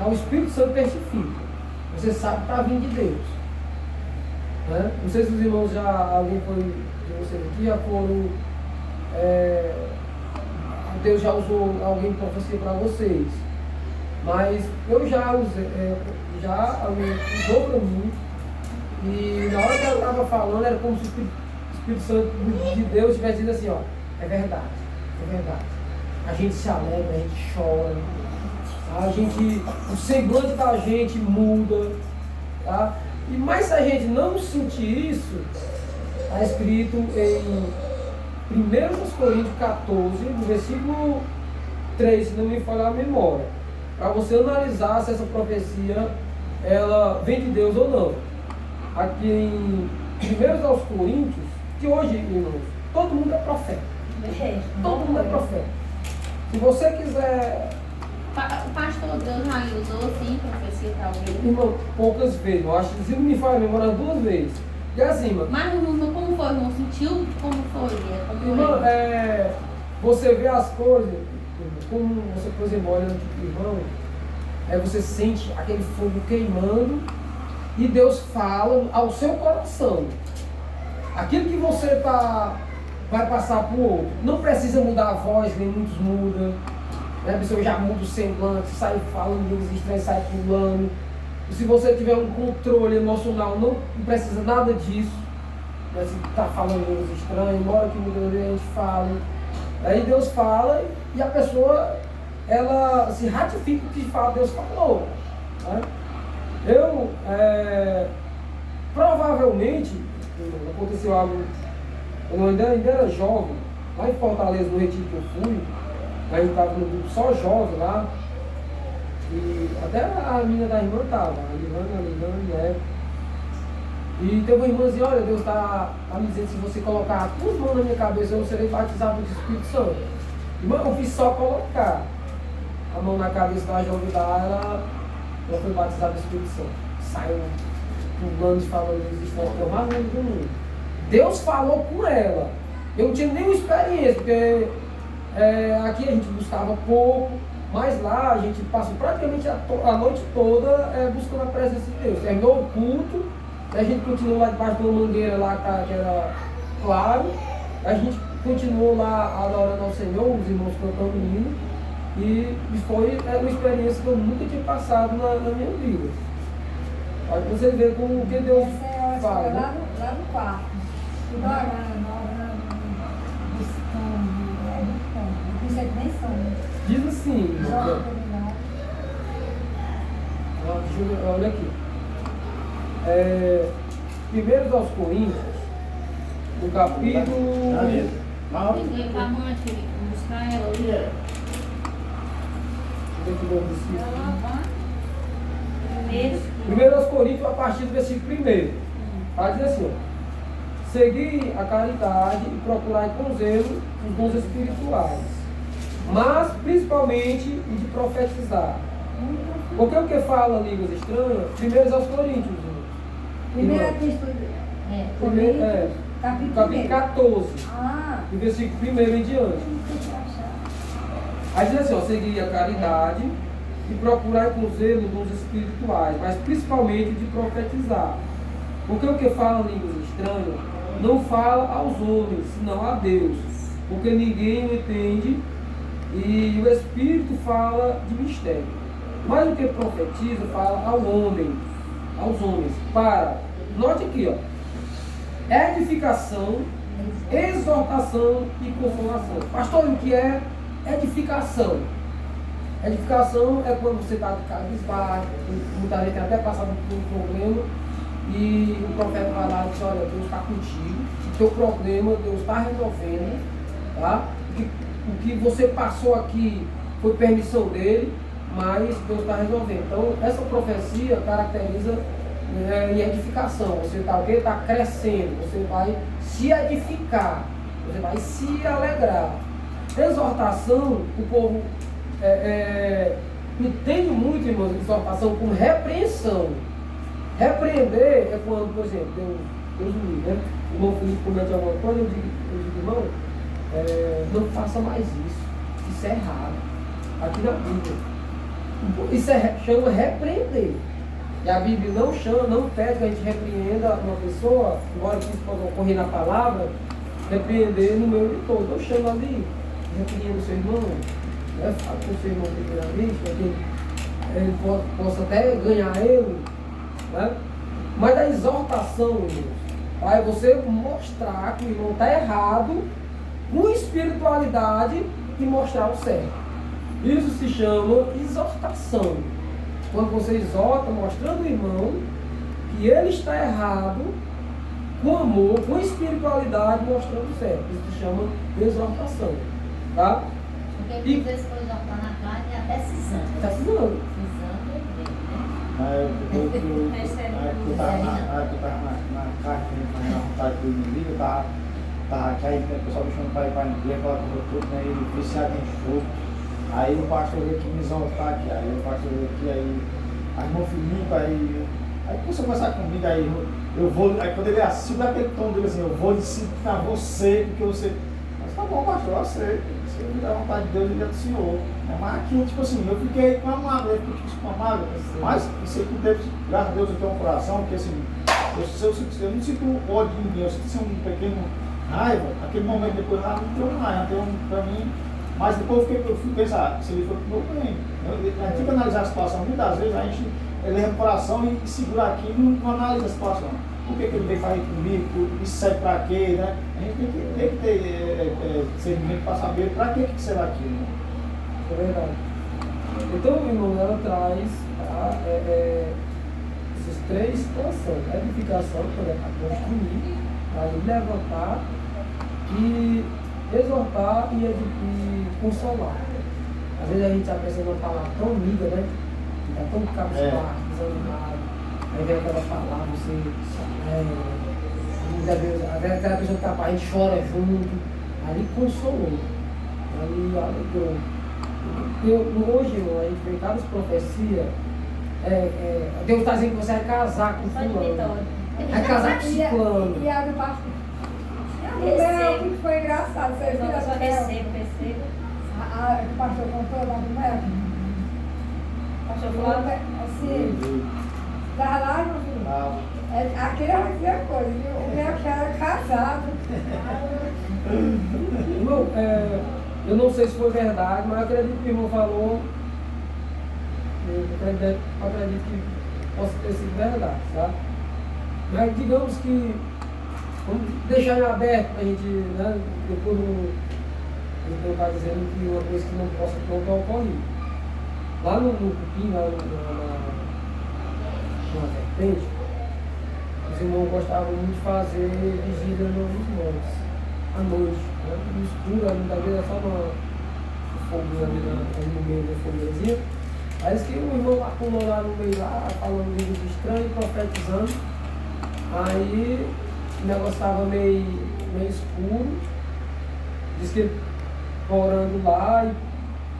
Speaker 3: o Espírito Santo testifica. Você sabe que está vindo de Deus. Né? Não sei se os irmãos alguém foi de vocês aqui, já foram, Deus já usou alguém de profecia para vocês. Mas eu já usei, alguém usou para mim, e na hora que ela estava falando, era como se o Espírito Santo de Deus estivesse dizendo assim, ó, é verdade. A gente se alegra, a gente chora. O semblante da gente muda, tá? Mas se a gente não sentir isso, está escrito em 1 Coríntios 14, no versículo 3, se não me falhar a memória, para você analisar se essa profecia ela vem de Deus ou não. Aqui em 1 Coríntios, que hoje, irmãos, todo mundo é profeta. Todo mundo é profeta. Se você quiser...
Speaker 4: O pastor Deus já usou sim profecia para alguém?
Speaker 3: Irmão, poucas vezes. Eu acho que se não me falha a memória, 2 vezes. E assim, irmão.
Speaker 4: Mas como foi, irmão? Sentiu como foi?
Speaker 3: Irmão, você vê as coisas, como você, por exemplo, olha no irmão, você sente aquele fogo queimando e Deus fala ao seu coração. Aquilo que você vai passar para o outro. Não precisa mudar a voz, nem muitos mudam. A pessoa já muda o semblante, sai falando línguas estranhas, sai pulando. E se você tiver um controle emocional, não precisa nada disso. Se está falando línguas estranhas, embora que muitas vezes a gente fale. Aí Deus fala e a pessoa, ela se ratifica que de fato Deus falou. Né? Provavelmente, aconteceu algo, eu ainda era jovem, lá em Fortaleza, no retiro que eu fui, a gente estava no grupo só jovem lá, e até a menina da irmã estava, a Livana, né? E teve uma irmãzinha, olha, Deus está me dizendo, se você colocar as 2 mãos na minha cabeça, eu serei batizado do Espírito Santo. Irmã, eu fiz só colocar a mão na cabeça da jovem lá, ela foi batizada do Espírito Santo. Saiu pulando e falando dos estranhos, que é o mais lindo do mundo. Deus falou com ela. Eu não tinha nenhuma experiência, porque aqui a gente buscava pouco, mas lá a gente passou praticamente a noite toda buscando a presença de Deus. Terminou o culto, a gente continuou lá debaixo de uma mangueira lá que era claro, a gente continuou lá adorando ao Senhor, os irmãos cantando hino, e foi uma experiência que eu nunca tinha passado na minha vida. Aí você vê como o que Deus faz.
Speaker 1: Lá no quarto,
Speaker 3: diz assim, olha aqui. 1 aos Coríntios, no capítulo.
Speaker 4: Ninguém com a mãe, filho, buscar ela ali.
Speaker 3: Primeiro aos Coríntios, a partir do versículo 1. Vai dizer assim, ó, segui a caridade e procurai com zelo os dons espirituais, mas principalmente o de profetizar. Porque o que fala línguas estranhas, primeiro aos Coríntios.
Speaker 1: Primeira Epístola.
Speaker 3: Capítulo 14, do versículo 1 em diante. Aí diz assim, ó, seguir a caridade e procurar com zelo dons espirituais, mas principalmente de profetizar. Porque o que fala línguas estranhas não fala aos homens, senão a Deus, porque ninguém o entende e o Espírito fala de mistério. Mas o que profetiza fala aos homens, para, note aqui, ó, edificação exortação e consolação. Pastor, o que é edificação? Edificação é quando você está de cabisbaixo, muita gente até passado por um problema, e o profeta vai lá e diz, olha, Deus está contigo, o teu problema Deus está resolvendo, tá? O que você passou aqui foi permissão dele, mas Deus está resolvendo. Então, essa profecia caracteriza em edificação. Você está o quê? Está crescendo, você vai se edificar, você vai se alegrar. Exortação, o povo entende muito, irmãos, exortação como repreensão. Repreender é quando, por exemplo, Deus me livre, né? O irmão Felipe comete alguma coisa, eu digo irmão, não faça mais isso é errado. Aqui na Bíblia. Isso chama repreender. E a Bíblia não pede que a gente repreenda uma pessoa, embora que isso possa ocorrer na palavra, repreender no meio de todo. Eu chamo ali, repreenda o seu irmão, né? Fala com o seu irmão primeiramente, para que ele possa até ganhar ele, né? Mas a exortação, irmãos, é você mostrar que o irmão está errado, com espiritualidade, e mostrar o certo. Isso se chama exortação. Quando você exorta, mostrando ao irmão que ele está errado, com amor, com espiritualidade, mostrando o certo. Isso se chama exortação. Tá?
Speaker 6: Porque às vezes foi exortar na carne e até cisando.
Speaker 3: Está cisando.
Speaker 6: Cisando é bem, né?
Speaker 2: Na época que eu estava na carne, na vontade do inimigo, eu estava caindo, o pessoal me chamando para ir para a igreja, falar com o tudo, né? Ele viciado em show. Aí o pastor veio aqui me exaltar aqui, aí o pastor veio aqui, aí irmão Filipe, aí começou a conversar comigo, aí quando ele segura aquele tom dele assim, eu vou disciplinar você, porque você. Mas tá bom, pastor, eu aceito, se me dá vontade de Deus, ele é do Senhor. Mas aqui, tipo assim, eu fiquei com a mágoa, eu fiquei com a mágoa, mas eu sei que Deus, graças a Deus, eu tenho um coração, porque assim, eu não sinto ódio de ninguém, eu sinto assim, um pequeno raiva, aquele momento depois, não tenho raiva, não tenho pra mim. Mas depois eu fui pensar, se ele foi pro meu bem. A gente tem que analisar a situação. Muitas vezes a gente leva o coração e segura aqui e não analisa a situação. Por que ele veio fazer comigo? Isso serve para quê? Né? A gente tem que ter discernimento para saber para que será aquilo. Né?
Speaker 3: É verdade. Então, irmão, ela traz essas três situações. A edificação, que é para construir, para levantar e exortar e consolar. Às vezes a gente está pensando uma palavra tão amiga, né? Está tão cabisbaixo, desanimado. Aí vem aquela palavra, você muitas vezes, aquela pessoa que está para a gente chora junto. Ali consolou. Ali alegrou. Hoje, irmão, a gente vê cada profecia. Deus está dizendo que você vai casar com fulano. Vai casar com ciclano.
Speaker 1: E a do pastor. O que foi engraçado, você viu essa
Speaker 5: Percebo.
Speaker 1: O pastor contou lá do Mel?
Speaker 5: Pastor Flávio.
Speaker 1: Assim, da lá no filho. Aquele é uma coisa, viu? O Mel já era casado.
Speaker 3: Irmão, eu não sei se foi verdade, mas eu acredito que o irmão falou. Eu acredito que possa ter sido verdade, tá? Mas digamos que vamos deixar em aberto para a gente, né? Depois não está dizendo que uma coisa que não possa não ocorrer. Lá no Cupim, lá na vertente, os irmãos gostavam muito de fazer vigília nos montes, à noite, né? No escuro, muitas vezes é só uma fogueira ali no meio da fogueirazinha. Aí que o irmão lá pulou lá no meio lá, falando línguas estranhas, profetizando. Aí o negócio estava meio escuro. Diz que orando lá e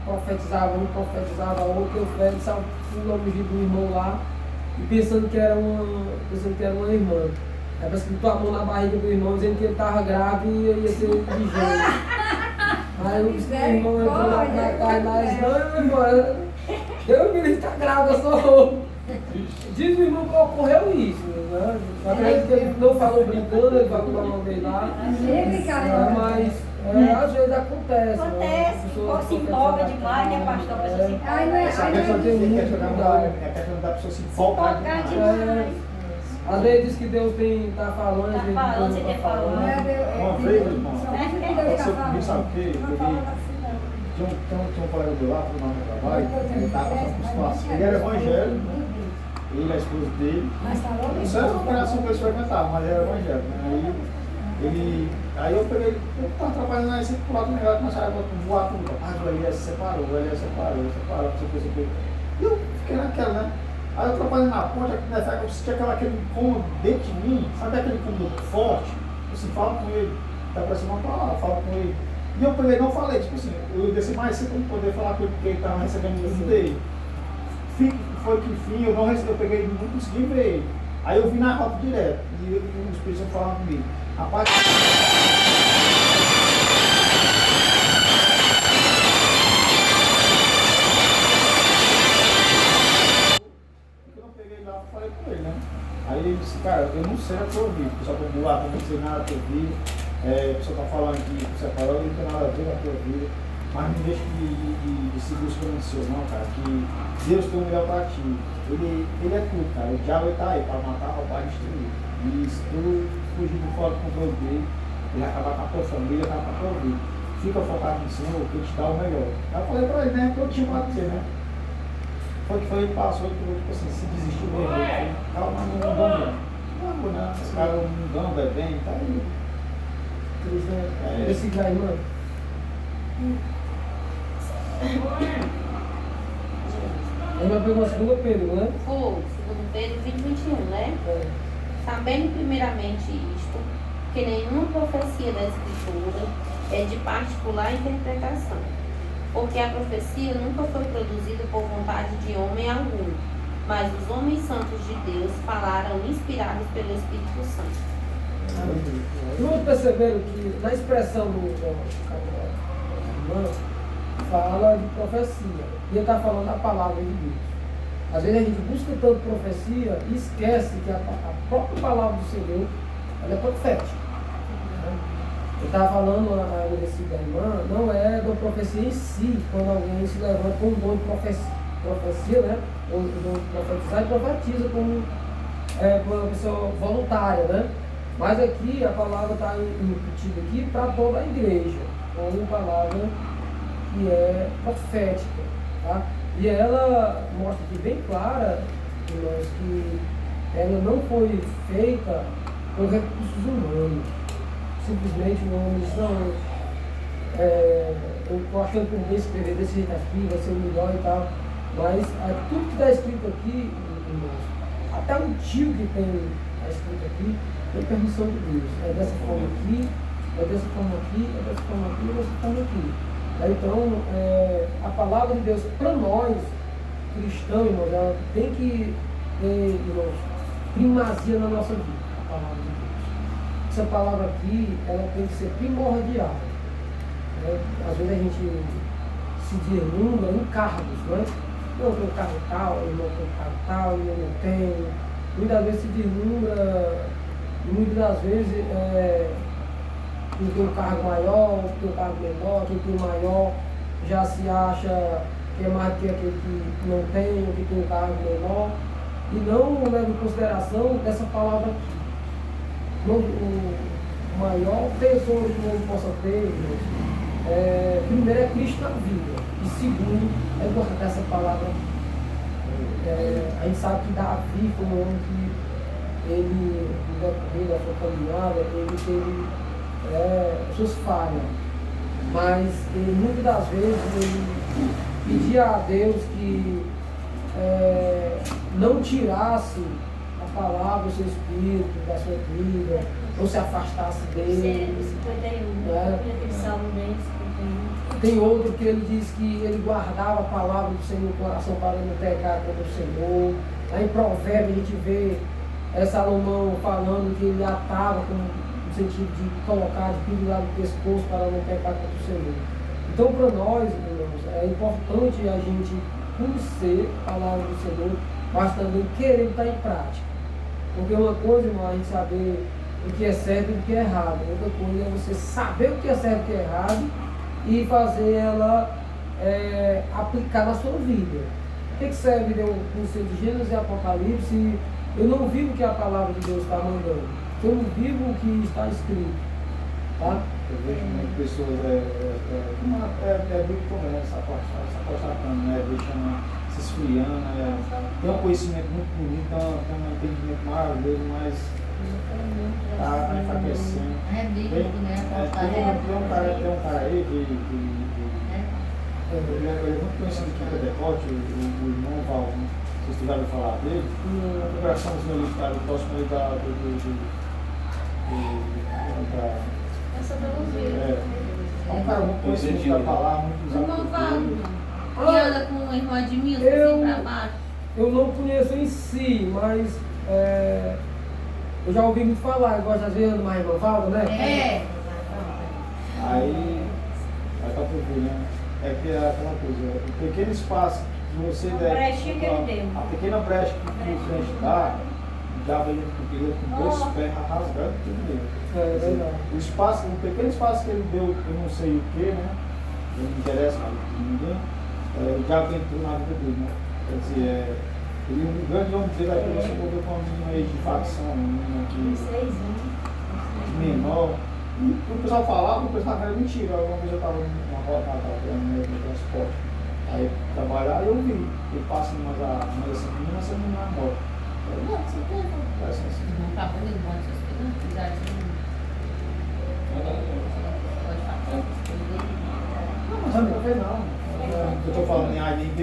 Speaker 3: profetizava um, profetizava outro, eu velho pula no jeito do irmão lá e pensando que era uma irmã. Aí parece que botou a mão na barriga do irmão dizendo que ele estava grave e ia ser de gêmeo. Aí o irmão entrou na casa mais, não, irmão, Deus me livre, está grávida, eu sou. Diz o irmão que ocorreu isso, né? Eu acredito que ele não falou brincando, ele falou uma vez lá. Mas às vezes acontece.
Speaker 5: Acontece, se empolga demais, né, pastor? A pessoa se
Speaker 3: Essa pessoa tem muito cuidado.
Speaker 2: É a questão da pessoa se empolgar demais.
Speaker 3: Às vezes diz que Deus está falando,
Speaker 5: Tá
Speaker 3: às vezes
Speaker 5: falando,
Speaker 3: Deus
Speaker 5: você
Speaker 3: não
Speaker 5: quer
Speaker 3: está falando.
Speaker 5: falar.
Speaker 2: Uma vez, irmão,
Speaker 1: Só que
Speaker 2: pode
Speaker 1: Deus
Speaker 2: ser
Speaker 1: tá
Speaker 2: comigo, sabe o quê?
Speaker 1: falando. Não fala assim, não.
Speaker 2: Tinha um colega do lado, no meu trabalho, ele estava passando por situação. Ele era evangélico, ele, a esposa dele.
Speaker 1: Mas falou
Speaker 2: Não sei uma criação que eles frequentavam, mas era evangélico, né? Aí eu peguei, eu estava trabalhando lá, esse pro lado do negócio, começaram a voar tudo. Rapaz, o Elias separou, não sei o que. E eu fiquei naquela, né? Aí eu trabalhando na ponte, eu sentia aquele incômodo dentro de mim, sabe aquele incômodo forte? Eu assim, fala com ele, tá parecendo uma palavra, fala com ele. E eu peguei, não falei, tipo assim, eu desci mais cedo para poder falar com ele, porque ele estava recebendo o livro dele. Foi que fim, eu não recebi, eu peguei, não consegui ver ele. Aí eu vi na rota direto, e o Espírito Santo falando comigo. Rapaz, eu não peguei lá, falei com ele, né? Aí ele disse, cara, eu não sei a tua vida, o pessoal tá lá, não sei nada da tua vida, o pessoal tá falando que você falou, não tem nada a ver com a tua vida, mas não deixa de seguir os caminhos não, cara, que Deus tem o melhor para ti. Ele é tudo, cara, o diabo está aí para matar, roubar e destruir. E se tu fugir do fora do controle dele, ele vai acabar com a tua família, acabar com a tua vida. Fica focado no Senhor, que ele te dá o melhor. Aí eu falei para ele, né, que eu tinha para dizer, né? Foi que ele passou, tipo assim, se desistiu mesmo. Eu falei, calma, não dão não, né? Esse cara não dão, bebendo, tá aí.
Speaker 3: Esse cara, mano. Ele vai pegar a segunda Pedro, né?
Speaker 4: Foi, segundo Pedro 20:21, né?
Speaker 3: É.
Speaker 4: Sabendo primeiramente isto, que nenhuma profecia da Escritura é de particular interpretação, porque a profecia nunca foi produzida por vontade de homem algum, mas os homens santos de Deus falaram inspirados pelo Espírito Santo.
Speaker 3: Todos perceberam que na expressão do irmão fala de profecia. E ele está falando a palavra de Deus. Às vezes a gente busca tanto profecia e esquece que a própria palavra do Senhor ela é profética. Eu estava falando no versículo da irmã, não é da profecia em si, quando alguém se levanta com um dom de profecia, né? Ou o dom de profetizar e profetiza como uma pessoa voluntária, né? Mas aqui a palavra está incutida aqui para toda a igreja, como uma palavra que é profética. Tá? E ela mostra aqui bem clara que ela não foi feita com recursos humanos. Simplesmente o homem diz, não, eu estou achando que eu vou escrever desse jeito aqui, vai ser o melhor e tal. Mas tudo que está escrito aqui, irmãos, até um tio que está escrito aqui, tem permissão de Deus. É dessa forma aqui, é dessa forma aqui, é dessa forma aqui, é dessa forma aqui. Então, a palavra de Deus para nós, cristãos, irmãos, ela tem que ter, irmãos, primazia na nossa vida, a palavra de Deus. Essa palavra aqui, ela tem que ser primordial. Às vezes a gente se deslumbra em cargos, não é? Eu tenho carro tal, eu não tenho carro tal, eu não tenho. Muitas vezes se deslumbra, muitas das vezes quem tem um cargo maior, quem tem um cargo menor, quem tem maior já se acha que é mais do que aquele que não tem, ou que tem um cargo menor, e não leva em consideração essa palavra aqui. O maior tesouro que o homem possa ter, primeiro é Cristo na vida, e segundo é guardar essa palavra aqui. A gente sabe que Davi foi um homem que ele, no decorrer da sua caminhada, ele teve suas falhas, mas muitas das vezes ele pedia a Deus que não tirasse a palavra, o seu espírito da sua vida, não se afastasse dele.
Speaker 5: 51, aquele salmo dele, 51.
Speaker 3: Tem outro que ele diz que ele guardava a palavra do Senhor no coração para não pecar contra o Senhor. Aí em Provérbios a gente vê Salomão falando que ele atava no sentido de colocar, de pendurar no pescoço para não pecar contra o Senhor. Então, para nós, irmãos, é importante a gente conhecer a palavra do Senhor, mas também querer estar em prática. Porque uma coisa, irmão, é a gente saber o que é certo e o que é errado. Outra coisa é você saber o que é certo e o que é errado e fazer ela aplicar na sua vida. O que serve o conceito de Gênesis e Apocalipse eu não vivo o que a palavra de Deus está mandando. Eu não vivo o que está escrito. Tá?
Speaker 2: Eu vejo muitas pessoas bíblico mesmo, se apostando, né? Deixando, se esfriando, tem um conhecimento muito bonito, tem um entendimento maravilhoso, mas está enfraquecendo.
Speaker 6: É bíblico, né?
Speaker 2: Tem um cara aí ele é muito conhecido aqui em Pentecoste, o irmão Val, vocês tiveram falar dele, a operaçãozinha ali que está próximo ali
Speaker 5: Essa eu não vi.
Speaker 2: É um cara muito conhecido da palavra, muito
Speaker 4: O irmão
Speaker 2: usado.
Speaker 4: Val, que anda com o irmão Edmilson, assim pra baixo.
Speaker 3: Eu não conheço em si, mas eu já ouvi muito falar. Eu gosto às vezes mais irmã fala, né?
Speaker 4: É.
Speaker 2: Aí tá por ver, né? É que é aquela coisa, o pequeno espaço que você
Speaker 5: A
Speaker 2: der,
Speaker 5: brechinha que ele deu.
Speaker 2: a pequena brecha que o crente dá, dava ele com dois pés rasgando tudo dele.
Speaker 3: É verdade.
Speaker 2: O pequeno espaço que ele deu, eu não sei o que, né? Não me interessa mais ninguém, o diabo entrou na vida dele, né? Quer dizer, o grande homem dele aqui, você envolveu com uma menina aí de facção, uma menina que
Speaker 5: 6 anos.
Speaker 2: menor. E o pessoal falava, o pessoal era mentira. Uma vez eu estava numa rota no transporte, aí trabalhar, eu vi. Ele passa umas assim, menina, essa menina morta. Eu falei, não, você tem, parece assim.
Speaker 6: Não tá bonito, não, essas coisas, cuidadinho. Pode falar.
Speaker 2: Não, mas não vê não. Eu estou falando em A e em B.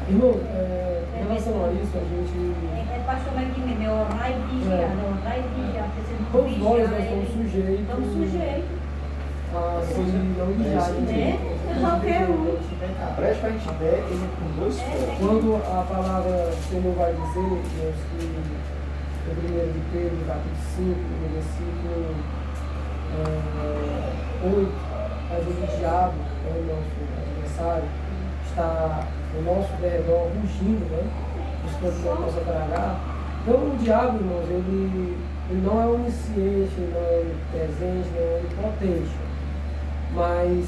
Speaker 3: Irmão, em relação a isso, a gente.
Speaker 5: É pastor aqui mesmo, orar e vigiar, orar e vigiar.
Speaker 3: Todos nós estamos sujeitos.
Speaker 5: Estamos sujeitos.
Speaker 3: A se não vigiar,
Speaker 5: Qualquer um.
Speaker 2: A brecha que a gente der, ele é com dois pés.
Speaker 3: Quando a palavra do Senhor vai dizer, irmãos, que no 1 de Pedro, capítulo 5, no versículo 8, às vezes o diabo, o nosso adversário, está ao nosso redor rugindo, né? Buscando que possa tragar. Então o diabo, irmãos, ele não é onisciente, ele não é presente, não é onipotente. Mas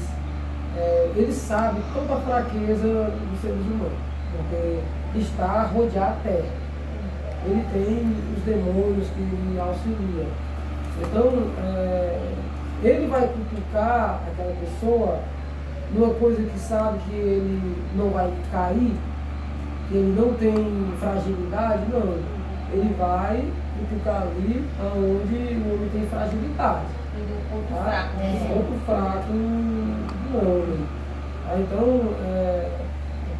Speaker 3: ele sabe toda a fraqueza dos seres humanos, porque está a rodear a terra. Ele tem os demônios que lhe auxiliam. Então, ele vai cutucar aquela pessoa numa coisa que sabe que ele não vai cair, que ele não tem fragilidade, não. Ele vai cutucar ali onde o homem tem fragilidade.
Speaker 4: Ponto fraco.
Speaker 3: Ponto fraco do homem. Então,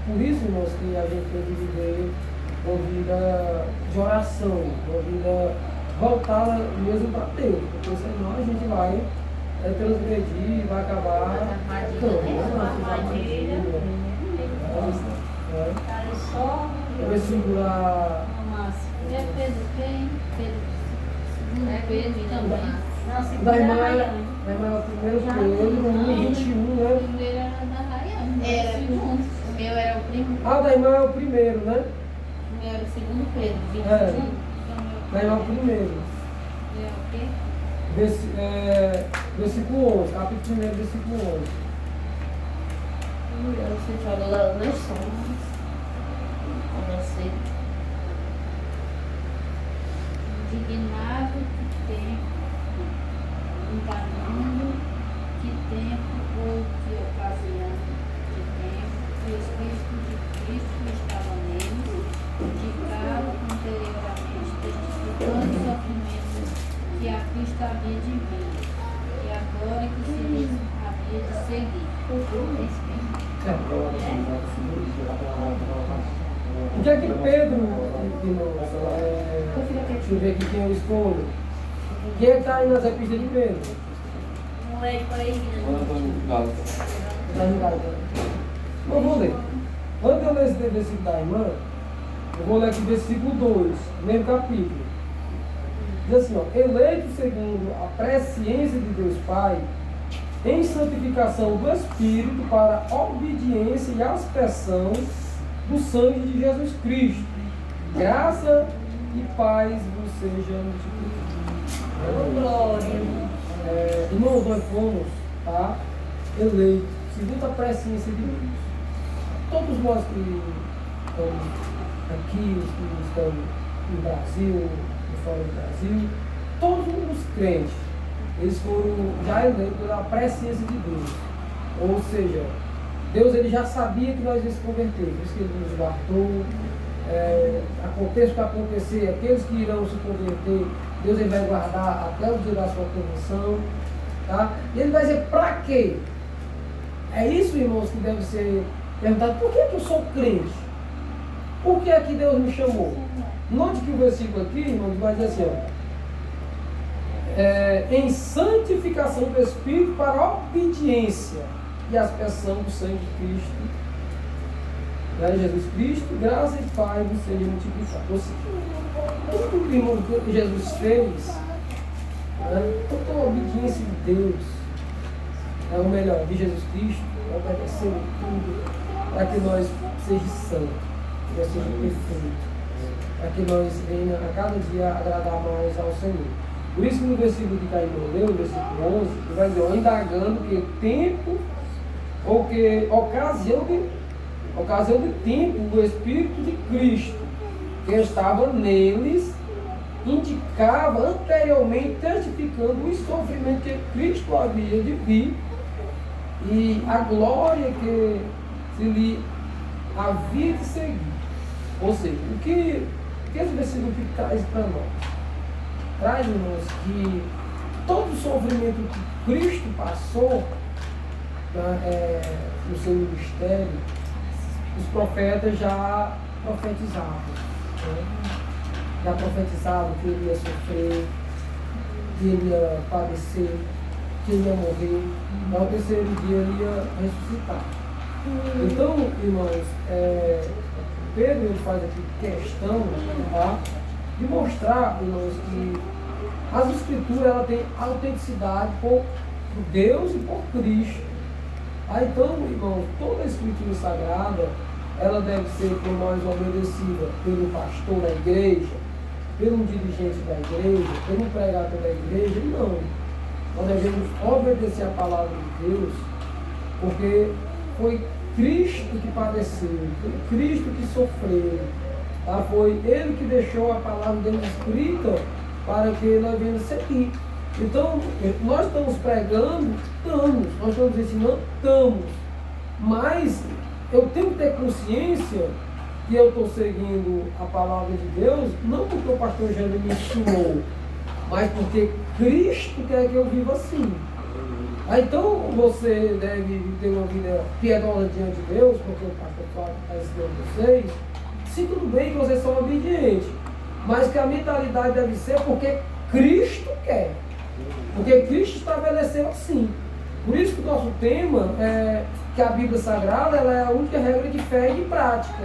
Speaker 3: por isso, irmãos, que a gente tem que viver uma vida de oração, uma vida voltada mesmo para Deus, porque senão a gente vai transgredir, vai acabar. Versículo
Speaker 5: É Pedro quem?
Speaker 6: Pedro também.
Speaker 5: Não,
Speaker 3: da
Speaker 5: segunda
Speaker 3: irmã,
Speaker 5: Rayane.
Speaker 3: da irmã primeiro Pedro, no 21, né?
Speaker 6: O primeiro era da Rayane.
Speaker 4: Era o meu era o primeiro.
Speaker 3: Ah, da irmã é o primeiro, né?
Speaker 4: O meu era o segundo Pedro, 21.
Speaker 3: Da irmã é o primeiro.
Speaker 4: É o quê?
Speaker 3: Versículo 11, capítulo 1, versículo 11.
Speaker 4: Você falou lá nas sombras.
Speaker 6: Comecei. Indignado que tempo, enganando que tempo ou que ocasião de tempo, que o Espírito de Cristo estava nele, indicado anteriormente, testificando os sofrimentos que a Cristo havia de vir, e agora que se lhes havia de seguir.
Speaker 3: O que é que Pedro, irmãos, deixa eu ver aqui quem eu escolho. Quem é que está aí nas epístolas de Pedro?
Speaker 5: Não é por aí,
Speaker 3: Está no Gálatas. Eu vou ler. Antes de eu ler esse versículo da irmã, eu vou ler aqui versículo 2, mesmo capítulo. Diz assim, ó, eleito segundo a presciência de Deus Pai, em santificação do Espírito para a obediência e aspersão do sangue de Jesus Cristo. Graça e paz vos sejam multiplicadas.
Speaker 5: glória.
Speaker 3: Irmãos, nós fomos, tá, eleitos segundo a presciência de Deus. Todos nós que estamos aqui, os que estão no Brasil, fora do Brasil, todos os crentes, eles foram já eleitos pela presciência de Deus. Ou seja, Deus ele já sabia que nós íamos se converter, por isso que ele nos guardou. Aconteça o que acontecer, aqueles que irão se converter, Deus ele vai guardar até o dia da sua conversão. Tá? E ele vai dizer, para quê? É isso, irmãos, que deve ser perguntado. Por que eu sou crente? Por que é que Deus me chamou? Note que o versículo aqui, irmãos, vai dizer assim, em santificação do Espírito para a obediência e aspersão do sangue de Cristo, Jesus Cristo, graça e paz nos seja multiplicado. Ou seja, tudo, irmão, que Jesus fez, toda a obediência de Deus, o melhor, de Jesus Cristo, obedecer tudo, para que nós sejamos santos, que nós sejamos perfeitos, para que nós venhamos a cada dia agradar mais ao Senhor. Por isso que no versículo que Caio leu, no versículo 11, ele vai dizer, indagando que tempo, ou que ocasião de tempo, o Espírito de Cristo, que estava neles, indicava anteriormente, testificando o sofrimento que Cristo havia de vir e a glória que se lhe havia de seguir. Ou seja, o que esse versículo traz para nós? Traz, irmãos, que todo o sofrimento que Cristo passou no seu ministério, os profetas já profetizavam. Já profetizavam que ele ia sofrer, que ele ia padecer, que ele ia morrer, e ao terceiro dia ele ia ressuscitar. Então, irmãos, Pedro ele faz aqui questão, tá, de mostrar, irmãos, que as Escrituras ela tem autenticidade por Deus e por Cristo. Então, irmãos, toda a Escritura Sagrada ela deve ser por nós obedecida pelo pastor da igreja, pelo dirigente da igreja, pelo pregador da igreja. Não. Nós devemos obedecer a palavra de Deus, porque foi Cristo que padeceu, foi Cristo que sofreu. Tá? Foi Ele que deixou a palavra dele escrita para que nós venhamos seguir. Então, nós estamos pregando, nós estamos ensinando, mas eu tenho que ter consciência que eu estou seguindo a palavra de Deus, não porque o pastor Jânio me ensinou, mas porque Cristo quer que eu viva assim. Então você deve ter uma vida piedosa diante de Deus, porque o pastor está ensinando vocês, se tudo bem que vocês são obedientes, mas que a mentalidade deve ser porque Cristo quer. Porque Cristo estabeleceu assim. Por isso que o nosso tema é que a Bíblia Sagrada ela é a única regra de fé e de prática.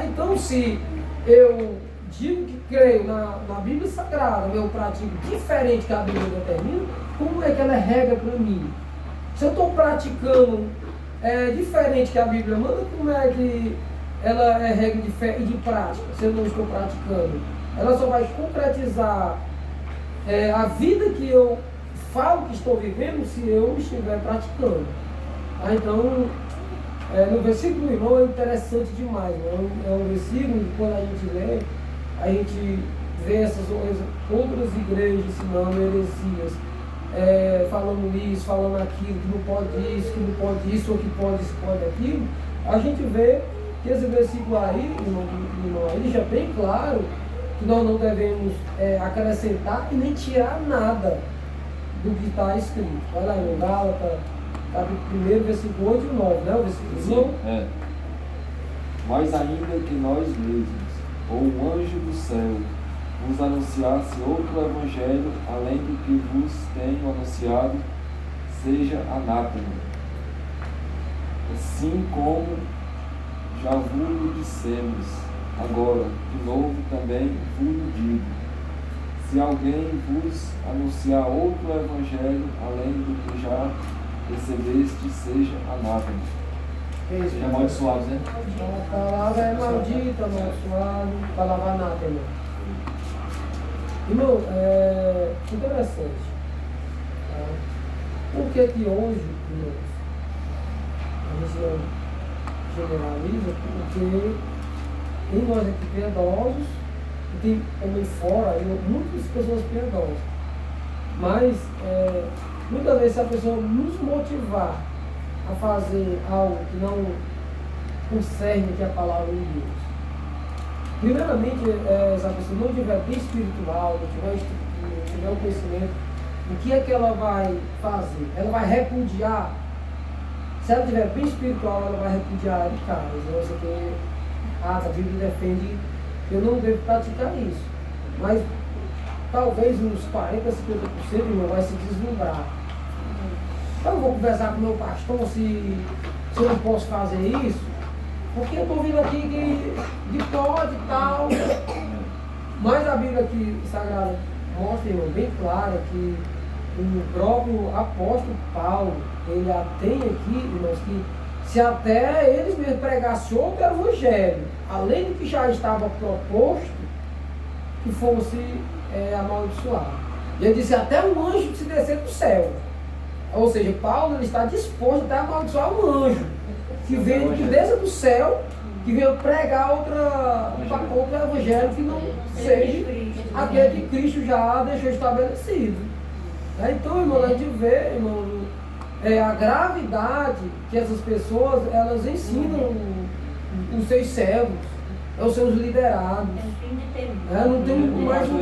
Speaker 3: Então, se eu digo que creio na Bíblia Sagrada, eu pratico diferente que a Bíblia determina, como é que ela é regra para mim? Se eu estou praticando diferente que a Bíblia manda, como é que ela é regra de fé e de prática, se eu não estou praticando? Ela só vai concretizar a vida que eu falo que estou vivendo se eu estiver praticando. Então, no versículo do irmão é interessante demais. É um versículo que quando a gente lê, a gente vê essas outras igrejas ensinando heresias, falando isso, falando aquilo, que não pode isso, que não pode isso, ou que pode isso, pode aquilo. A gente vê que esse versículo aí, irmão, ele já é bem claro que nós não devemos acrescentar e nem tirar nada do que está escrito. Vai lá em Gálatas, capítulo 1, versículo 8 e 9, né? O versículo 5.
Speaker 7: Mas ainda que nós mesmos, ou um anjo do céu, vos anunciasse outro evangelho, além do que vos tenho anunciado, seja anátema. Assim como já vos dissemos, agora, de novo também vos digo, se alguém vos anunciar outro evangelho, além do que já recebeste, seja anátema.
Speaker 2: Seja
Speaker 7: amaldiçoado, né?
Speaker 3: A palavra é maldita, amaldiçoado, a palavra anátema. Irmão, interessante. Tá? Por que que hoje, irmãos, a gente não generaliza? Porque em nós aqui piedosos, e tem também fora muitas pessoas piedosas. Mas muitas vezes se a pessoa nos motivar a fazer algo que não concerne que é a palavra de Deus, primeiramente, se a pessoa não tiver bem espiritual, não tiver estrutura, não tiver o conhecimento, o que é que ela vai fazer? Ela vai repudiar. Se ela tiver bem espiritual, ela vai repudiar de cara. Você tem, a Bíblia defende que eu não devo praticar isso. Mas talvez uns 40%, 50% irmão, vai se deslumbrar. Então eu vou conversar com o meu pastor se eu não posso fazer isso, porque eu estou vindo aqui que pode e tal. Mas a Bíblia aqui Sagrada mostra, irmão, bem clara que o próprio apóstolo Paulo, ele tem aqui, irmãos, que se até eles mesmos pregassem outro evangelho, além do que já estava proposto, que fosse amaldiçoado. E ele disse até um anjo se descer do céu. Ou seja, Paulo ele está disposto até a amaldiçoar um anjo que veio que desça do céu, que veio pregar outro evangelho que não seja aquele que Cristo já deixou estabelecido. Então, irmão, a gente vê, irmão, a gravidade que essas pessoas, elas ensinam os seus servos, os seus liderados. Não tem mais um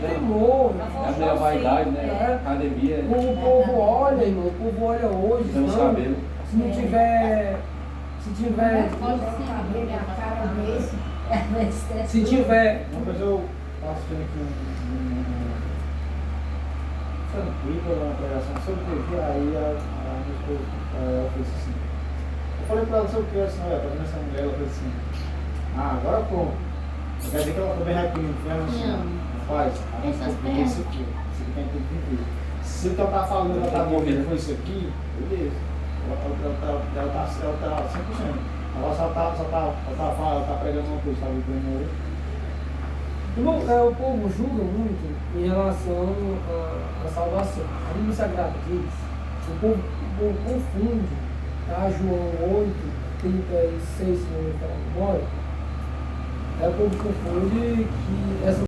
Speaker 3: temor.
Speaker 7: É a vaidade, né? Academia.
Speaker 3: O povo olha, irmão, o povo olha hoje.
Speaker 7: Tem os cabelos.
Speaker 3: Se não tiver. Se tiver. Se tiver.
Speaker 2: Uma coisa eu faço aqui no Twitter, uma pregação sobre TV, aí a minha esposa ela fez assim. Eu falei pra ela sobre o que, assim, olha, tá vendo essa mulher, ela fez assim, agora pô, quer dizer que ela também vai pro inferno, assim, faz, a gente tem que viver isso aqui tem que viver. Se o que ela tá falando, ela tá morrendo foi isso aqui, beleza, ela tá 100%. Agora só tá pregando uma coisa, tá vivendo hoje.
Speaker 3: Irmão, o povo julga muito em relação à salvação. A Bíblia Sagrada diz, o povo confunde, tá? João 8, 36, se não me engano, o povo confunde que essa